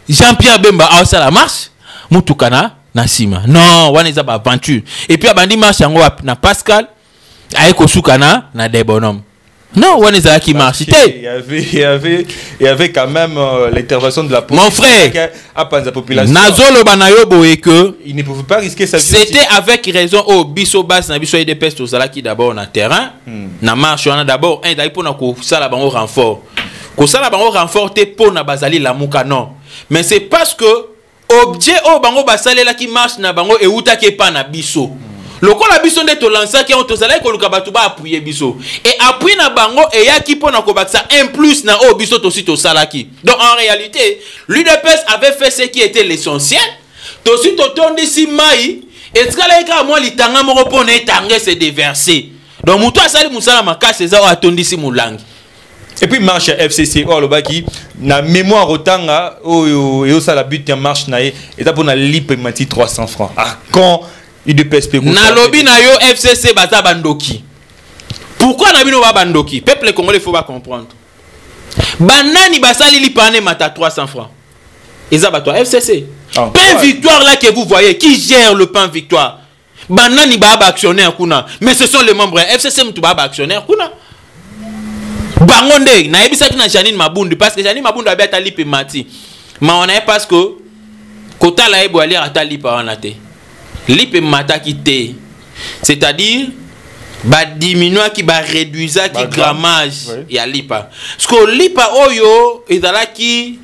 Jean-Pierre Bemba a sala marche mutu kana na sima. Non, wana eza ba aventure. Et puis abandi marche yango na Pascal aiko sukana na des bonhommes. Non, on est qui marche. Il y avait quand même l'intervention de la police. Mon frère, la population. Nazolo Banayobo et que il ne pouvait pas risquer sa vie. C'était avec raison au biso bas na biso des pestes aux qui d'abord na terrain, na marche on a d'abord un d'ailleurs pour na ko sala bango renfort. Ko sala bango renfort te pour na bazali la muka non. Mais c'est parce que objet au bango basale là qui marche na bango et uta ke pa na biso. Le quoi la biso de to lancer qui ont to sala ko luka batu ba appuyer biso et appui na bango et ya ki pona ko baksa un plus na o biso to sito salaki. Donc en réalité l'UDPS avait fait ce qui était l'essentiel to sito tondi si mai et skala ka moi litanga moko pona etanga se déverser donc muto asali musala makase za o atondi si mulangi. Et puis marche FCC or le baki na mémoire otanga o et ça la but marche na et ça pour na lipe mati 300 francs. Ah quand na lobby na yo FCC baza bandoki. Pourquoi na bino ba bandoki? Peuple congolais faut pas comprendre. Banani basali li pané mata 300 francs. Eza bato FCC. Pain victoire là que vous voyez qui gère le pain victoire. Banani ba actionnaire kuna. Mais ce sont les membres FCC mtu ba actionnaire kuna. Bangonde na yebisa na Janine Mabundu parce que Janine Mabundu abeta li pe mati. Mais on est parce que kota la ebo ali ata li pa wana te. Lipe mata qui te, c'est-à-dire ba diminuer qui ba réduire qui grammage ya lipa. Parce que lipa oyo ezala qui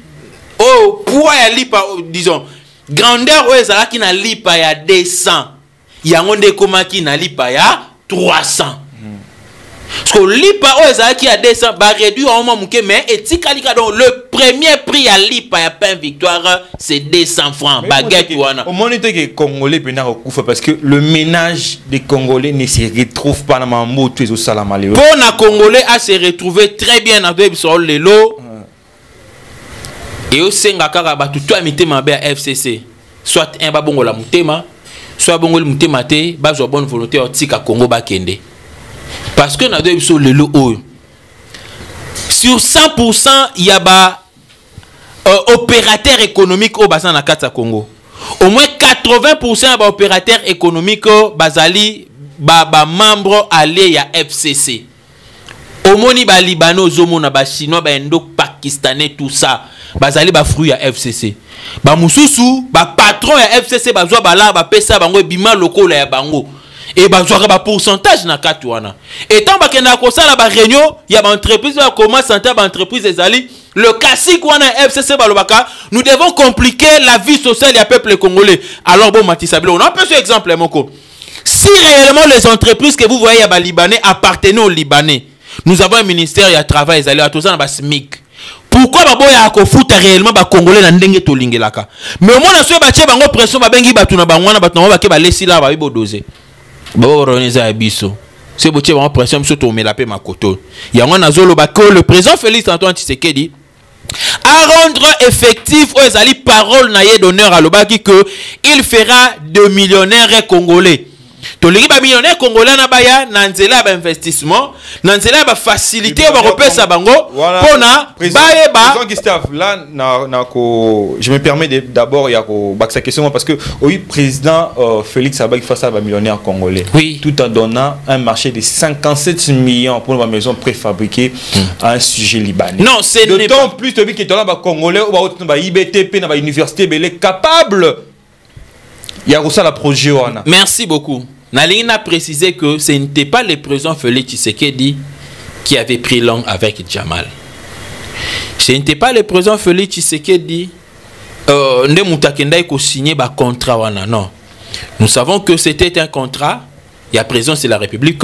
oh poids ya lipa disons grandeur oyo ezala qui na lipa ya 200 yango nde koma ki na lipa ya 300. Parce que lipa o qui a descend va réduire au moment mais etika donc le premier prix à lipa ya pain victoire c'est 200 francs baguette wana. Au moment où les Congolais pena okufa parce que le ménage des Congolais ne se retrouve pas dans mambo tous au salamaleo. Pour na Congolais à se retrouver très bien dans deux sur le lot. Et au senga kaka ba tout mitema ba FCC. Soit un ba bongo la mutema, soit bongo le mutema te ba zo bonne volonté otika Congo ba kende. Parce que nous sur le lot sur 100% il y a ba opérateur économique au bassin na Kata Congo. Au moins 80% ba opérateur économique bazali ba membre allié ya FCC. Au moni ba Libanais zomona ba chinois ba indo pakistanais tout ça bazali ba fruit ya FCC. Ba mususu ba patron ya FCC bazwa bala ba pesa bango bima lokola ya bango. Et bah j'aurai un pourcentage na katouana. Et tant que na kosa la ba réunion, il y a une entreprise va commencer à entrer entreprise des ali. Le classique wana FCC balobaka, nous devons compliquer la vie sociale du peuple congolais. Alors bon Matisabilo, on a un peu ce exemple moko. Si réellement les entreprises que vous voyez à Libanais appartenaient aux Libanais, nous avons un ministère il y a travail ils allaient à tout ça na SMIC. Pourquoi babo ya ko futa réellement ba congolais na ndenge to lingelaka. Mais au moins na so ba tie bango pression ba bengi batu na bangwana batu na ba ke ba lesi la ba bibo doser. C'est beau tiens pression le président Félix Antoine Tshisekedi à rendre effectif aux ali parole naïe d'honneur à l'obaki que il fera de millionnaires congolais. Toliki ba millionnaire congolais na baya na nzela ba investissement na nzela ba facilité ba repesa bango pona baye ba Gustave là je me permets d'abord ya ko baksa question parce que oui président Félix Abaki face à ba millionnaire congolais oui tout en donnant un marché de 57 millions pour une maison préfabriquée à un sujet libanais. Non, c'est d'autant plus que qui ba congolais ou ba IBTP na ba université belé capable ya ko ça la projet wana. Merci beaucoup. Naline a précisé que ce n'était pas le président Félix Tshisekedi qui avait pris langue avec Jamal. Ce n'était pas le président Félix Tshisekedi qui a signé un contrat. Non. Nous savons que c'était un contrat. Il y a président de la République.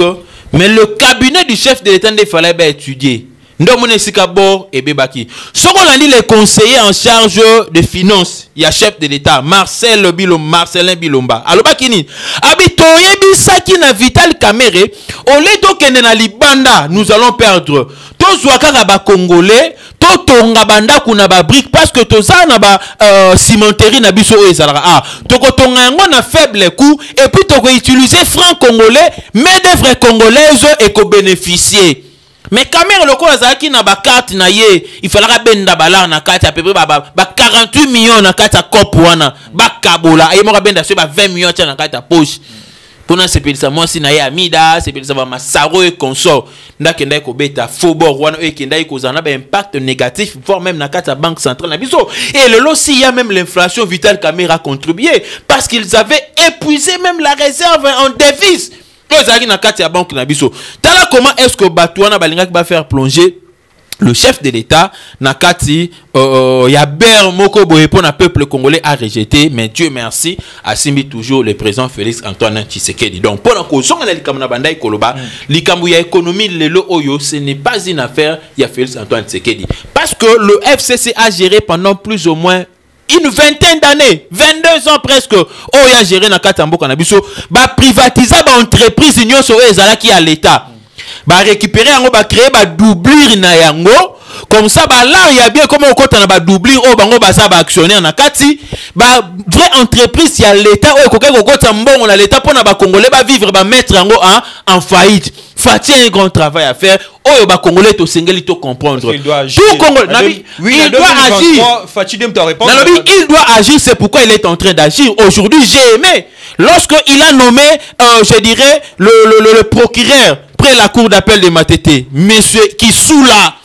Mais le cabinet du chef de l'État, il fallait étudier. Ndomone Sikabo et Bebaki. Selon les conseillers en charge de finances, il y a chef de l'État, Marcelin Bilomba. Alors, Bakini, Abitoye Bisaki na Vital Kamere, au lieu de na Libanda, nous allons perdre. Tozouaka ba Congolais, Totonga Banda kuna ba brique, parce que Toza na ba cimenterie na biso ezalaka. Ah, Tokotonga yango na faible coût, et puis Toko utiliser franc congolais, mais des vrais congolaises et ko bénéficier. Mais Cameroun le Kozaki na ba carte na ye, il faudra benda bala na carte à peu près ba 48 millions na carte à cop wana, ba kabola, et mo benda sur ba 20 millions na carte à poche. Pour na c'est ça moi si na ye Amida, c'est ça ba Masaro et consort. Ndakenda ko beta Faubourg wana e kenda ko zana ba impact négatif voire même na carte à banque centrale na biso. Et le lot si il y a même l'inflation Vital Kamere a contribué parce qu'ils avaient épuisé même la réserve en devises. Comment est-ce que Batouana Balingak va faire plonger le chef de l'État Nakati Yaber Moko Boye pour le peuple congolais a rejeté, mais Dieu merci a simbi toujours le président Félix Antoine Tshisekedi. Donc pour la cause on a likamuna bandai koloba likambu ya économie lelo oyo ce n'est pas une affaire ya Félix Antoine Tshisekedi parce que le FCC a géré pendant plus ou moins une vingtaine d'années, 22 ans presque, oh ya géré na Katambo Kanabiso, ba privatiser ba entreprise union so ezala qui à l'état. Ba récupérer yango ba créer ba doublure na yango, comme ça ba là il y a bien comment on compte na ba doublure oh bango ba ça ba actionnaire na kati, ba vraie entreprise ya l'état oh koke ko kota mbongo na l'état pour na ba congolais ba vivre ba mettre yango en faillite. Fati un grand travail à faire. Oh, ba congolais to sengeli to comprendre. Il doit agir. Tout Congolais, il doit agir. Il doit agir, c'est pourquoi il est en train d'agir. Aujourd'hui, j'ai aimé lorsqu'il a nommé, je dirais, le procureur près la cour d'appel de Matete, monsieur Kissoula,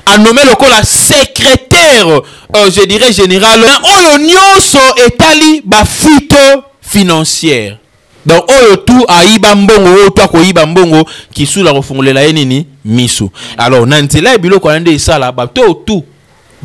a nommé le secrétaire, je dirais, général. Oh, nyonso etali ba fuite financière. Donc, tout a ibambongo, toi ko ibambongo, qui sous la refongolela nini miso. Alors, nantela bilo ko ande ça là, ba tout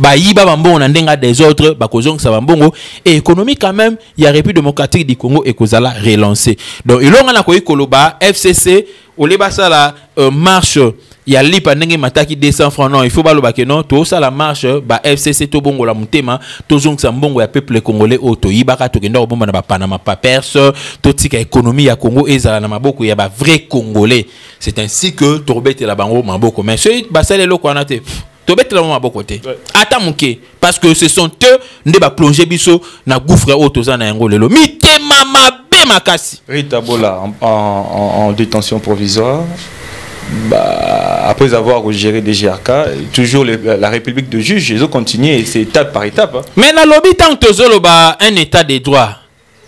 ba yiba bambongo na ndenga des autres ba kozong sa bambongo et économie quand même il y a République démocratique du Congo et kozala relancer donc ilonga na koyi koloba FCC oleba sala marche ya lipa ndenge mataki 200 francs non il faut baloba que non to ça la marche ba FCC to bongo la mutema to zongsa mbongo ya peuple congolais oto yibaka to kenda bomba na ba Panama Papers to tika économie ya Congo ezala na maboko ya ba vrai congolais c'est ainsi que torbete la bango maboko mais ceux basale loko anate torbete la maboko te ata muke parce que ce sont eux nde ba plonger biso na gouffre oto za na yango lelo mitema mabe makasi Rita Bola en détention provisoire. Bah, après avoir géré des GRK, toujours la République de juge, ils ont continué, c'est étape par étape. Hein. Mais la lobby tant que un état des droits.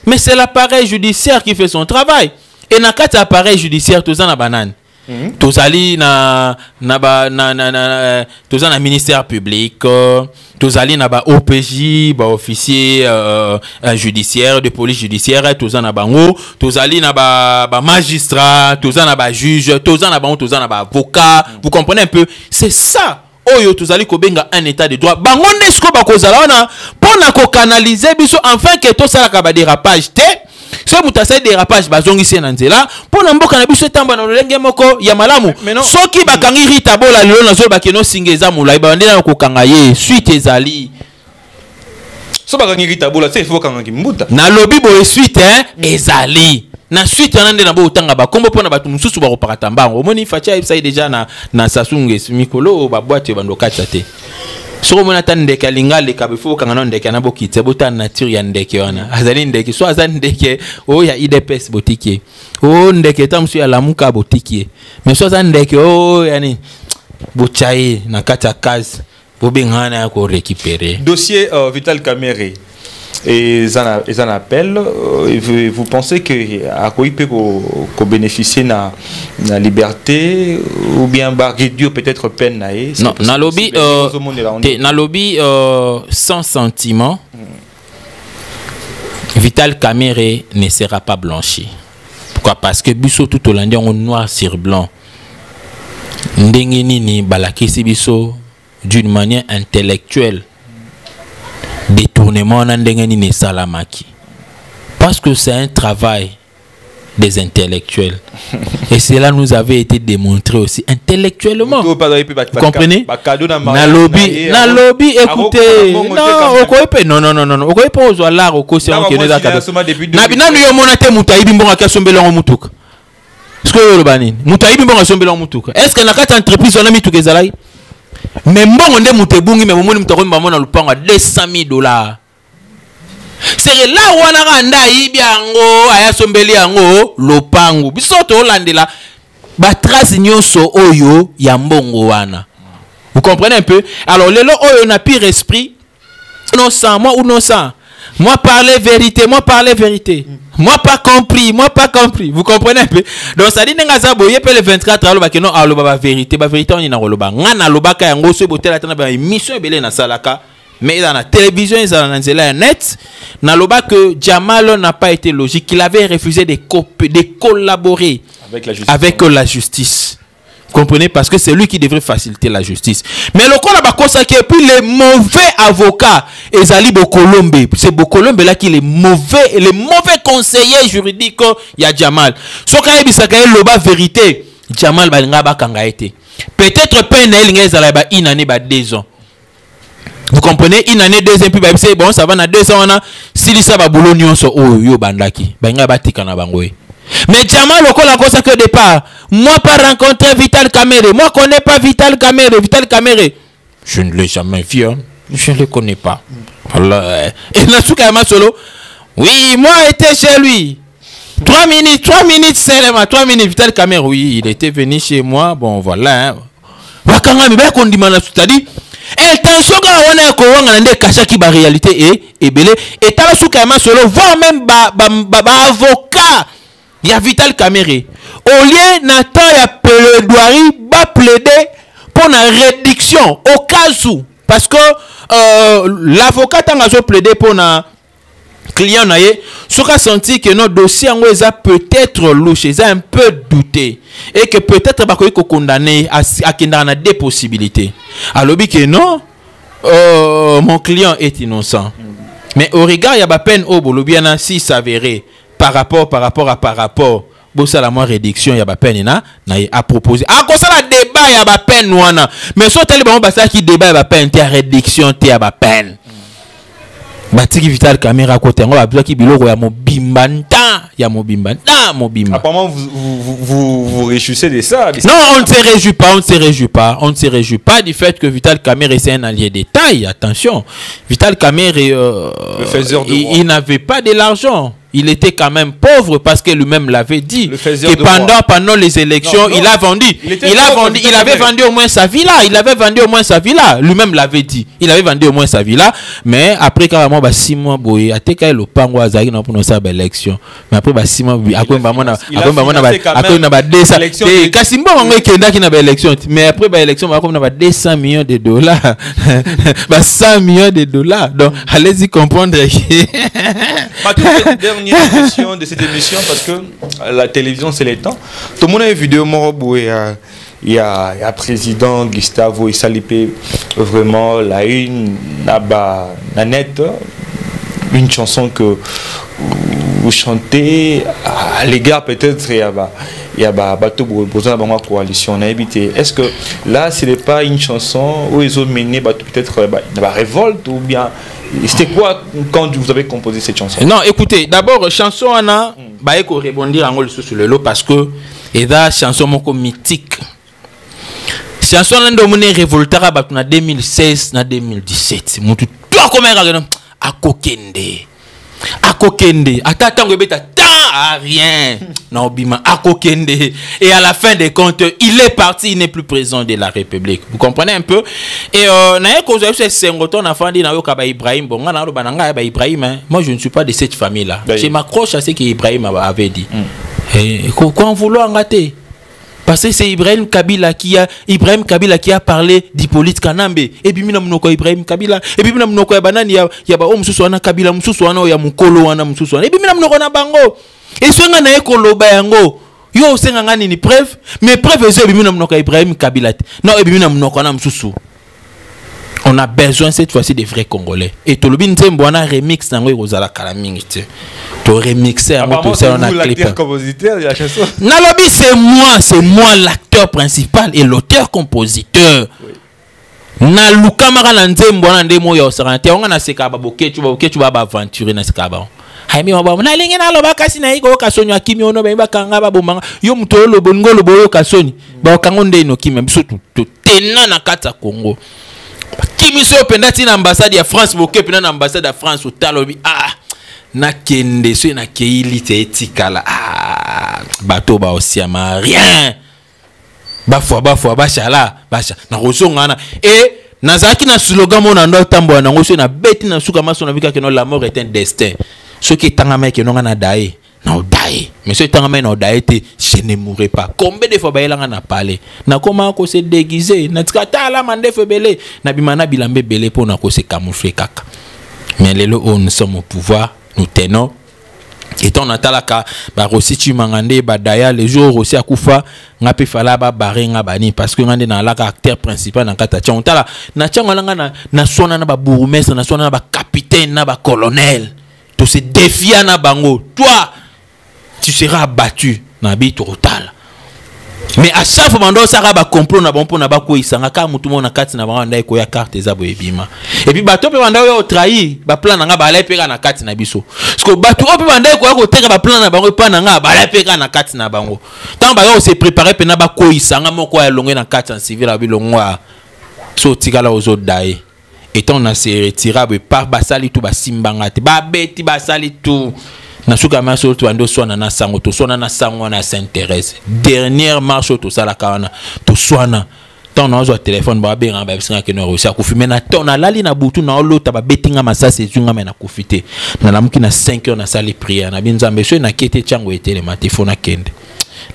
Mais c'est l'appareil judiciaire qui fait son travail. Et dans quatre appareils judiciaires, tous en a banane. Tous allés na ministère public, tous allés na ba OPJ, ba officier judiciaire de police judiciaire, tous en a bango, tous allés na ba magistrat, tous en a ba juge, tous en a bango, tous en a ba avocat. Vous comprenez un peu? C'est ça. Oyo tous allés kobenga un état de droit. Bango nesko ba kozala ona pour na ko canaliser biso enfin que tout ça la ka ba dérapage te. Si vous avez des dérapages, bazongisi nanzela. Pour n'importe quel biso tamba na lolenge moko ya malamu. Soki bakangi Rita Bola lelo na zo bakeno singeza mula ibande na ko kangaye suite ezali. So bakangi Rita Bola c'est faut kangangi mbuta. Na lobby bo suite ezali. Na suite nande na bo utanga ba kombo pona batu mususu ba kopakata mbango. Omoni facha ibisa déjà na Sasunge mikolo ba boîte bando katsate. Soko mona tan ndeke alinga le kabefo kangana ndeke na bokitse bota nature ya ndeke wana azali ndeke so azali ndeke o ya IDPS botiki o ndeke tamsu ya lamuka botiki mais so azali ndeke o yani bochaye na kata kazi bobengana ya ko récupérer dossier Vital Kamerhe et un appel vous pensez que à quoi il peut bénéficier na liberté ou bien réduire peut-être peine non na lobby sans sentiment Vital Kamerhe ne sera pas blanchi. Pourquoi? Parce que biso tout Hollandais on noir sur blanc ndenge nini balakisi biso d'une manière intellectuelle détournement n'andengeni salamaki parce que c'est un travail des intellectuels et cela nous avait été démontré aussi intellectuellement. Vous comprenez? Na lobby écoutez non okoye pas aux l'art au côté on keneza kado na binanu yo monate mutaibi mbonga kasombela ngo mutuka ce que le banine mutaibi mbonga sombela ngo mutuka est-ce que na kata entreprise on a mis tout ezalai mais mbongo nde mutebungi mais momoni mutako mbamona lupango à $200,000 c'est là wana randa ibiango aya sombeli yango lopango bisoto olandela ba trace nyonso oyo ya mbongo wana. Vous comprenez un peu? Alors lelo oyo na pire esprit innocent moi ou innocent moi parler vérité moi moi pas compris vous comprenez un peu donc ça dit nga boye pe le 24 alo ba ke non alo ba vérité on ina roloba ngana lobaka yango so botela tana ba émission belé na salaka mais dans la télévision ils ont annoncé net na loba que Jamal n'a pas été logique, qu'il avait refusé de collaborer avec la justice. Vous comprenez? Parce que c'est lui qui devrait faciliter la justice. Mais le cas là-bas, c'est que puis les mauvais avocats, Ezali Bokolombe, c'est Bokolombe là qui est les mauvais conseillers juridiques, il y a Jamal. Ce qu'il y a bisaka loba vérité, Jamal balinga ba kanga été. Peut-être peine elle ngeza ba une année ba 2 ans. Vous comprenez? Une année 2 ans puis c'est bon ça va na 2 ans on a si ça ba boulot nyonso o yo bandaki. Balinga ba tikana bangoe. Mais Jamal au la cause que départ, moi pas rencontré Vital Kamerhe, moi connais pas Vital Kamerhe. Je ne l'ai jamais vu, hein. Je ne le connais pas. Voilà. Et Nasuka Solo, oui, moi j'étais chez lui. 3 minutes seulement, 3 minutes Vital Kamerhe, oui, il était venu chez moi, bon voilà. Hein. Wakanga mi ba kondimana c'est-à-dire intention ka wana ko wanga ndé kasha ki ba réalité et belé et tala Suka Solo voire même ba avocat. Il y a Vital Kamerhe. Au lieu Nathan y a plaidoirie, va plaider pour la réduction au cas où. Parce que l'avocat a plaidé pour un client, ce qui a senti que notre dossier a peut-être louche, il a un peu douté. Et que peut-être il va condamner à des possibilités. Alors, que non. mon client est innocent. Mais au regard, il y a peine au Bolobiana si s'avérer par rapport. Bossa la moi réduction, il y a peine à proposer. À cause la débat, il y a peine wana. Mais soit tellement basa qui débat, il y a peine, il y a réduction, il y a peine. Batiki Vital Caméra côté on a besoin qui biloko ya mobimbanta apparemment vous réjouissez de ça. Non, on ne se réjouit pas du fait que Vital Caméra est un allié de taille. Attention, Vital Caméra il n'avait pas de l'argent. Il était quand même pauvre parce que lui-même l'avait dit. Et pendant les élections, il a vendu. Il avait vendu au moins sa villa. Lui-même l'avait dit. Il avait vendu au moins sa villa. Mais après, carrément, 6 mois, il a été le pango à Zagin pour nos élections. Mais après, 6 mois, il a mais après l'élection, il a 200 millions de dollars. 100 millions de dollars. Donc, allez-y comprendre. Dernière question de cette émission parce que la télévision c'est le temps. Tout le monde a une vidéo il y a président Gustavo Isalipe vraiment la une net une chanson que vous chantez à l'égard peut-être il y a bateau besoin de coalition on a évité. Est-ce que là ce n'est pas une chanson où ils ont mené peut-être la révolte ou bien c'était quoi quand vous avez composé cette chanson? Non, écoutez, d'abord chanson Anna, bah éco rebondir en sur le lot parce que et là chanson moko mythique. Chanson là de monnaie révoltera ba na 2016 na 2017. Mutu toi comme akokende atata ngobeta à rien. Non, bima akokende et à la fin des comptes, il est parti, il n'est plus président de la République. Vous comprenez un peu? Et Ibrahim, moi je ne suis pas de cette famille là. Je m'accroche à ce qu'Ibrahim avait dit. Et quoi en vouloir gâter? Parce que c'est Ibrahim Kabila qui a parlé d'Hippolyte Kanambe. Et puis minamnoko Ibrahim Kabila. Et puis minamnoko banani ya ba omususu wana Kabila mususu wana ya mukolo wana mususu wana. Et puis minamnoko na bango. Et songa na ekoloba yango. Yo senga ngani ni preuve. Mais preuve ezo bi minamnoko Ibrahim Kabila. Non et puis minamnoko na mususu. On a besoin cette fois-ci des vrais Congolais. Et tout le monde dit bon on remix nango ekozala kala mingi te. Tu remixer à moto ça on a clip. Compositeur de la chanson. Nalobi c'est moi l'acteur principal et l'auteur compositeur. Na lukamara na nzembo na ndemo ya osarante on na sekaba boketu ba aventurer na sekaba. Haimi mabwa na lingi na loba kasi na iko kasonyo akimi ono ba kanga ba bomanga yo mutolo bongo loboyo kasoni ba kango ndeno kimi biso to tena na kata Congo. Kimi so pendati na ambassade ya France boke pena na ambassade ya France utalobi na kende so na keili te etikala bato ba osiama rien bafwa bashala basha na rozonga na et nazaki na slogan mona ndo tambo na ngoso na beti na suka maso na bika que non la mort est un destin ce qui tangama que non na dae na odae mais ce tangama na odae te je ne mourrai pas combien de fois ba elanga na parler na comment ko se déguiser na tikata la mande febele na bimana bilambe belé pour na ko se camoufler kaka mais lelo nous sommes au pouvoir. Nous tenons. Et on a talaka, aussi tu mangande, daya les jours aussi à Koufa, n'a pas fallu barrer bani parce que on est dans l'acteur principal dans kata. On tala, na tchangolanga na sona na bourgmestre, na sona na capitaine, na colonel. Tout ce défi na bango. Toi, tu seras abattu na bi total. Mais à chaque moment ça va complot na bon pour na ba ko isanga ka mutu mona kati na ba ndai ko ya carte za bo ebima et puis bato pe banda yo trahi ba plan nga ba lai peka na kati na biso parce que bato pe banda ko teka ba plan na bango pa na nga ba lai peka na kati na bango tant ba yo se préparer pe na ba ko isanga moko ya longue na kati en civil a bilongwa so tikala ozo dai et on a se retirable par basali tout ba simbanga te ba beti basali tout. Nasuka maso tu ando swana na sango to swana na sango na s'intéresse dernière marche to sala kana to swana ton ozo téléphone ba benga ba bisinga ke no réussi à kufi mena ton na lali na butu na lota ba betinga masase zunga mena kufite na lamuki na 5 heures na sali prière na binzambe so na kete chango etele matifona kende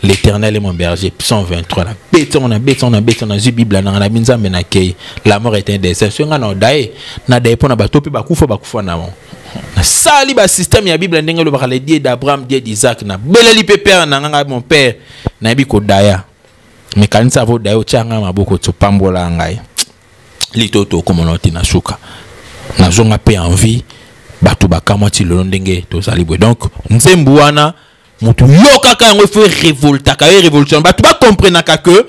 l'Éternel est mon berger 123 la béton na Bible na binzambe na kei la mort est un destin so nga na dae na dae pona ba topi ba kufa na mo na sali ba système ya Bible ndenge lo ba le dieu d'Abraham dieu d'Isaac na beleli pe père na nga mon père na bi ko daya mais kanisa vo dayo changa maboko to pambola ngai litoto comme on a suka na zonga pe envie batu bakamati le ndenge to salibwe donc nzembu wana mutu yoka ka ngo fait révolte ka révolution batu ba comprendre que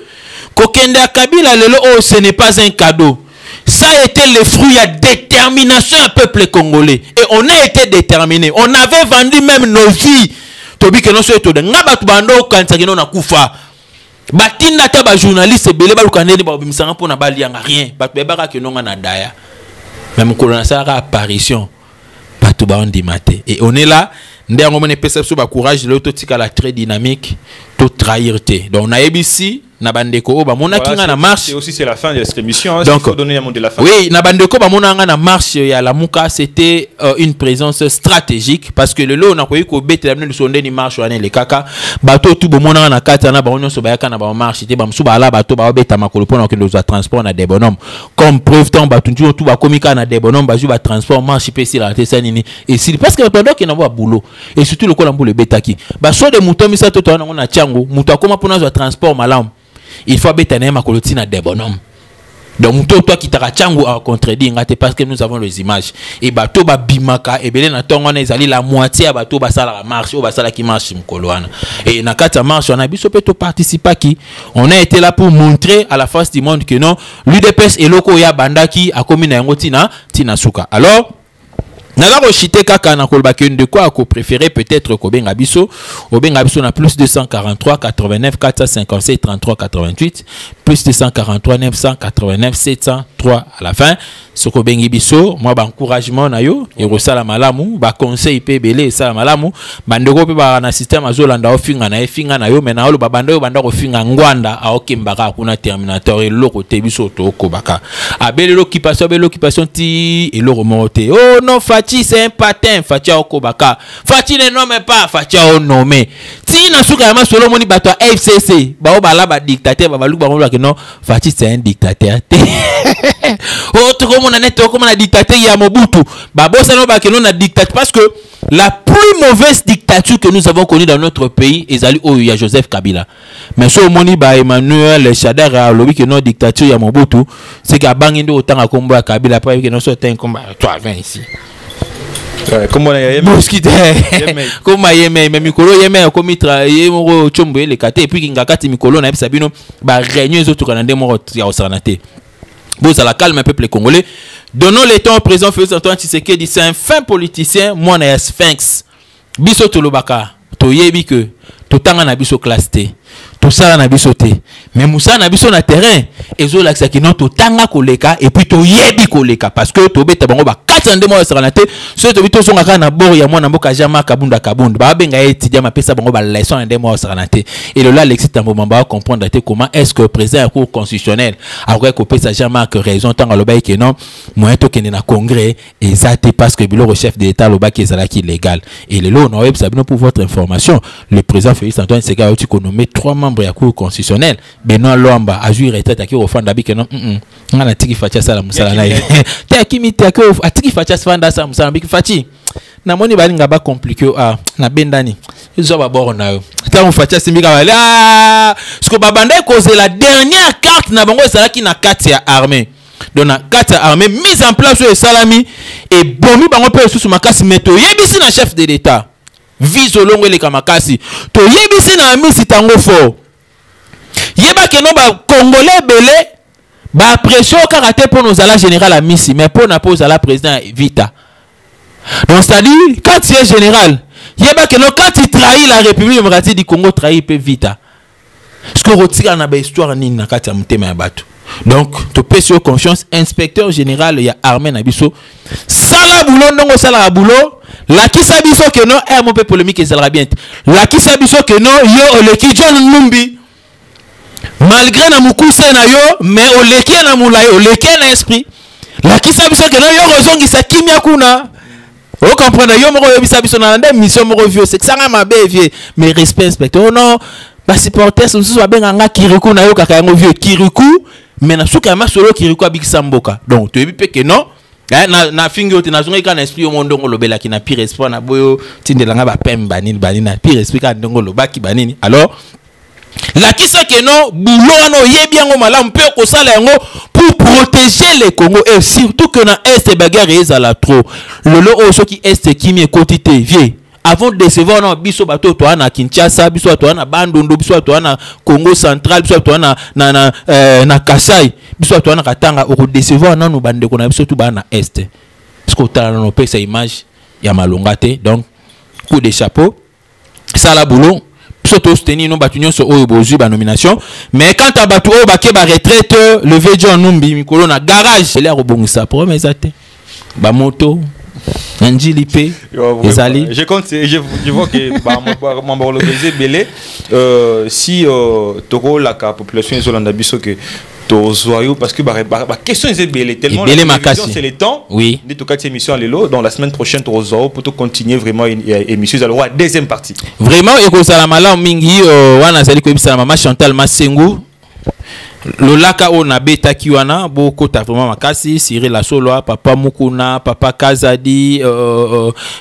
kokende Kabila lelo oh ce n'est pas un cadeau, ça a été le fruit de détermination du peuple congolais et on a été déterminé, on avait vendu même nos vies tobi que non so to nga batu bando kanisa kino na kufa batinda ta ba journaliste belé ba lukandeli ba bimisanga pona balianga rien batu bebaka ke nonga na daya même kolona ça apparition batu ba on dimate et on est là ndengo mone perception ba courage l'auto tika la très dynamique tout trahir te donc na ABC na bandeko ba mona kinga na marche aussi c'est la fin de cette émission, donc il faut donner un mot de la fin. Oui, na bandeko ba mona nga na marche ya la muka c'était une présence stratégique parce que le lot na koyi ko bete la le sonde ni marche wana le kaka bato tout bo mona na kata na ba onyo so ba yaka na ba marche te ba msu ba la bato ba beta makolo pona ke nous transport na des bonhommes comme preuve tant bato tout ba komika na des bonhommes ba ju ba transport marche pe si la tesa nini et si parce que pendant que na ba boulot et surtout le kola mbule betaki ba so de muto misa to na ngona chango muto akoma pona zo transport malam il faut bétaner ma colotina des bonhommes. Donc toi qui t'a changu à contredire parce que nous avons les images et bateau ba bimaka et belé na tongo na ezali la moitié à bateau ba sala marche ou ba sala qui marche mkoloana et na kata marche on a biso peto participer qui on a été là pour montrer à la face du monde que non l'UDPS et loko ya bandaki a commis na yango tina suka. Alors Nala rochité kaka na kolba que de quoi ko préféré peut-être ko benga biso na plus 243 89 457 33 88 plus 243 989 703 à la fin ce ko bengi biso moi ba encouragement na yo et resala malamu ba conseil pe belé sala malamu bandeko pe ba na système azolanda ofinga na yo mena olo ba bando yo banda ko finga ngwanda a okembaka kuna terminateur et loko te biso to ko baka abele l'occupation ti et le remonter oh non Fati c'est un patin Fati okobaka Fati ne nomme pas Fati o nommé ti na suka ma solo moni bato FCC ba o bala ba dictateur ba luka ba que non Fati c'est un dictateur oh to comme on a net comme on a dictateur ya Mobutu ba bossa no ba que non na dictateur parce que la plus mauvaise dictature que nous avons connue dans notre pays ezali o ya Joseph Kabila mais so moni ba Emmanuel Shadara lobi que non dictature ya Mobutu c'est que bangi ndo otanga kombo ya Kabila pas que non so ten combat toi viens ici. Comment yeme mikolo yeme ko mitra yemo chombo le kate et puis ngakati mikolo na sabino ba réunion zo tukana ndemo ya osanate bon ça la calme un peuple congolais donnons le temps au président Félix Antoine Tshisekedi c'est un fin politicien moi na sphinx biso tolobaka to yebi que to tanga na biso classe T tout ça na biso te mais musa na biso na terrain ezo la ki non to tanga koleka et puis to yebi koleka parce que to beta bango ba kati ndemo ya sanate so to bito songa kana bord ya mwana mboka jama kabunda ba benga étudiant ma pesa bango ba leçon ndemo ya sanate et le là Alexis Tamboma ba comprendre comment est-ce que président du cour constitutionnel après ko pesa jama que raison tanga lo ba que non moyen to kende na congrès exact parce que le chef de l'état lo ba qui est illégal et le lot on web sabino pour votre information le président Félix Antoine Tshisekedi a été nommé 3 membres ya cour constitutionnel Benoît Loamba a joué retraite qui ofanda bi que non ngana tiki facha sala musala na ye ta kimiti ya ko atiki facha fanda sa musala bi fati na moni balinga ba compliqué na bendani izo ba boro na yo ta on facha simbika wala ce que babanda cause la dernière carte na bango sala ki na carte ya armée donc na carte ya armée mise en place sur salami et bomi bango pe sous makasi meto yebisi na chef de l'état vise longo le kamakasi to yebisi na misi tango fort yeba que non ba congolais belé ba pression karaté pour nos ala général à misi mais pour na pose à la président vita donc c'est à dire quand il est général yeba que non quand il trahit la République démocratique du Congo trahit pe vita ce que retire na ba histoire ni na kati ya mutema ya bato donc to pe sur confiance inspecteur général ya armée na biso sala boulot ndongo sala boulot la kisa biso que non est mon peu polémique ezalera bien la kisa biso que non yo le ki John Numbi malgré na mukuse na yo mais o leki na mulai o leki na esprit la kisa biso que non yo rozongi sa kimia kuna o comprendre yo moko yo bisa biso na ndem mission moko vieux c'est que ça ma be vieux mais respect inspecteur non ba supporters mususu ba benga nga Kirikou na yo kaka yango vieux Kirikou mais na suka ma solo Kirikou abikisa mboka donc to yebi pe que non na fingi ote na zonga kana esprit mo ndongo lobela ki na pire espoir na boyo tindelanga ba pemba banini na pire esprit ka ndongo lobaki banini alors La qui sait que non, boulot no yebiango malam peut ko sala yango pour protéger les Congo et surtout que na est bagarre ezala trop. Lolo o so qui est qui mi quotité vie. Avant de décevoir na biso bato to na Kinshasa, biso to na Bandundu, biso to na Congo central, biso to na Kasai, biso to na Katanga o décevoir na no bande ko na biso to ba na est. Parce que ta no pe sa image ya malongate donc coup de chapeau. Ça la boulot. Surtout soutenir nos bâtiments sur la nomination. Mais quand tu as battu au baquet, retraite, levé John Numbi, Mikolo, na garage, c'est l'air au bon ça. Promets ça. Ba moto, Anji Lipe, Ezali. Je compte, je vois que mon localisé belé. Si tu la population est Zolanda Bisso que parce que la question est belle tellement c'est le temps oui de toquer cette émission à l'élo dans la semaine prochaine pour continuer vraiment une émission alors la deuxième partie vraiment et que ça la mala mingi wana zali ko bisa mama Chantal Masengu lolaka o na beta kiwana boko ta vraiment makasi Cyril la solo papa Mukuna papa Kazadi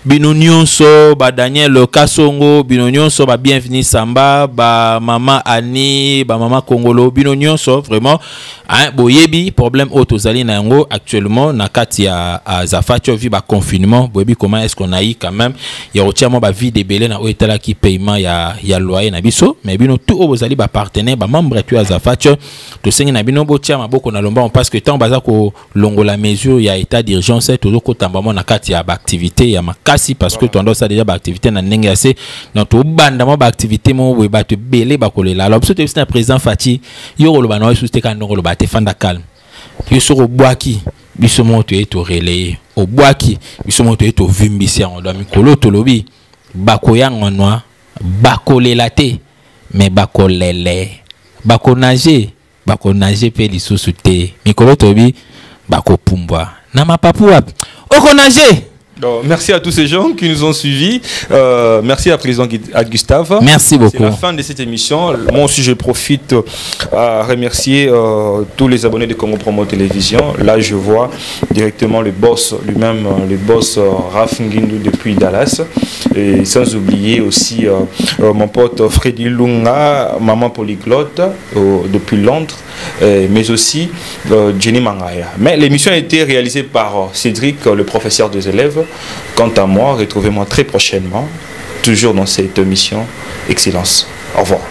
bino nyonso ba Daniel Kasongo bino nyonso ba bienvenue Samba ba mama Ani ba mama Kongolo bino nyonso vraiment hein boyebi problème auto zali na yango actuellement na kati ya Zafacho vi ba confinement boyebi comment est-ce qu'on a eu quand même ya otiamo ba vie de belé na o etala ki paiement ya loyer na biso mais bino tout o zali ba partenaire ba membre tu ya Zafacho to sengi na bino botia maboko na lomba parce que tant baza ko longo la mesure ya état d'urgence to ko tambamo na kati ya ba activité ya makasi parce que tondo ça déjà ba activité na ndenge assez na to banda mo ba activité mo we ba te belé ba kolela alors biso te na président Fati yo ko loba na sous te kan ndongo loba te fanda calme yo so ko boaki biso mo to eto relayer o boaki biso mo to eto vimbisi en do mikolo to lobi bakoya ngonwa bakolela te mais bakolele bakonager bako nager pe lisusu te mikolo tobi bako pumbwa na mapapu wapi oko nager. Merci à tous ces gens qui nous ont suivis. Merci à président Gustave. Merci beaucoup. C'est la fin de cette émission. Moi aussi, je profite à remercier tous les abonnés de Congo Promo Télévision. Là, je vois directement le boss lui-même, le boss Raph Ngindu depuis Dallas. Et sans oublier aussi mon pote Freddy Lunga, maman polyglotte depuis Londres, mais aussi Jenny Mangaya. Mais l'émission a été réalisée par Cédric, le professeur des élèves. Quant à moi, retrouvez-moi très prochainement, toujours dans cette émission Excellence. Au revoir.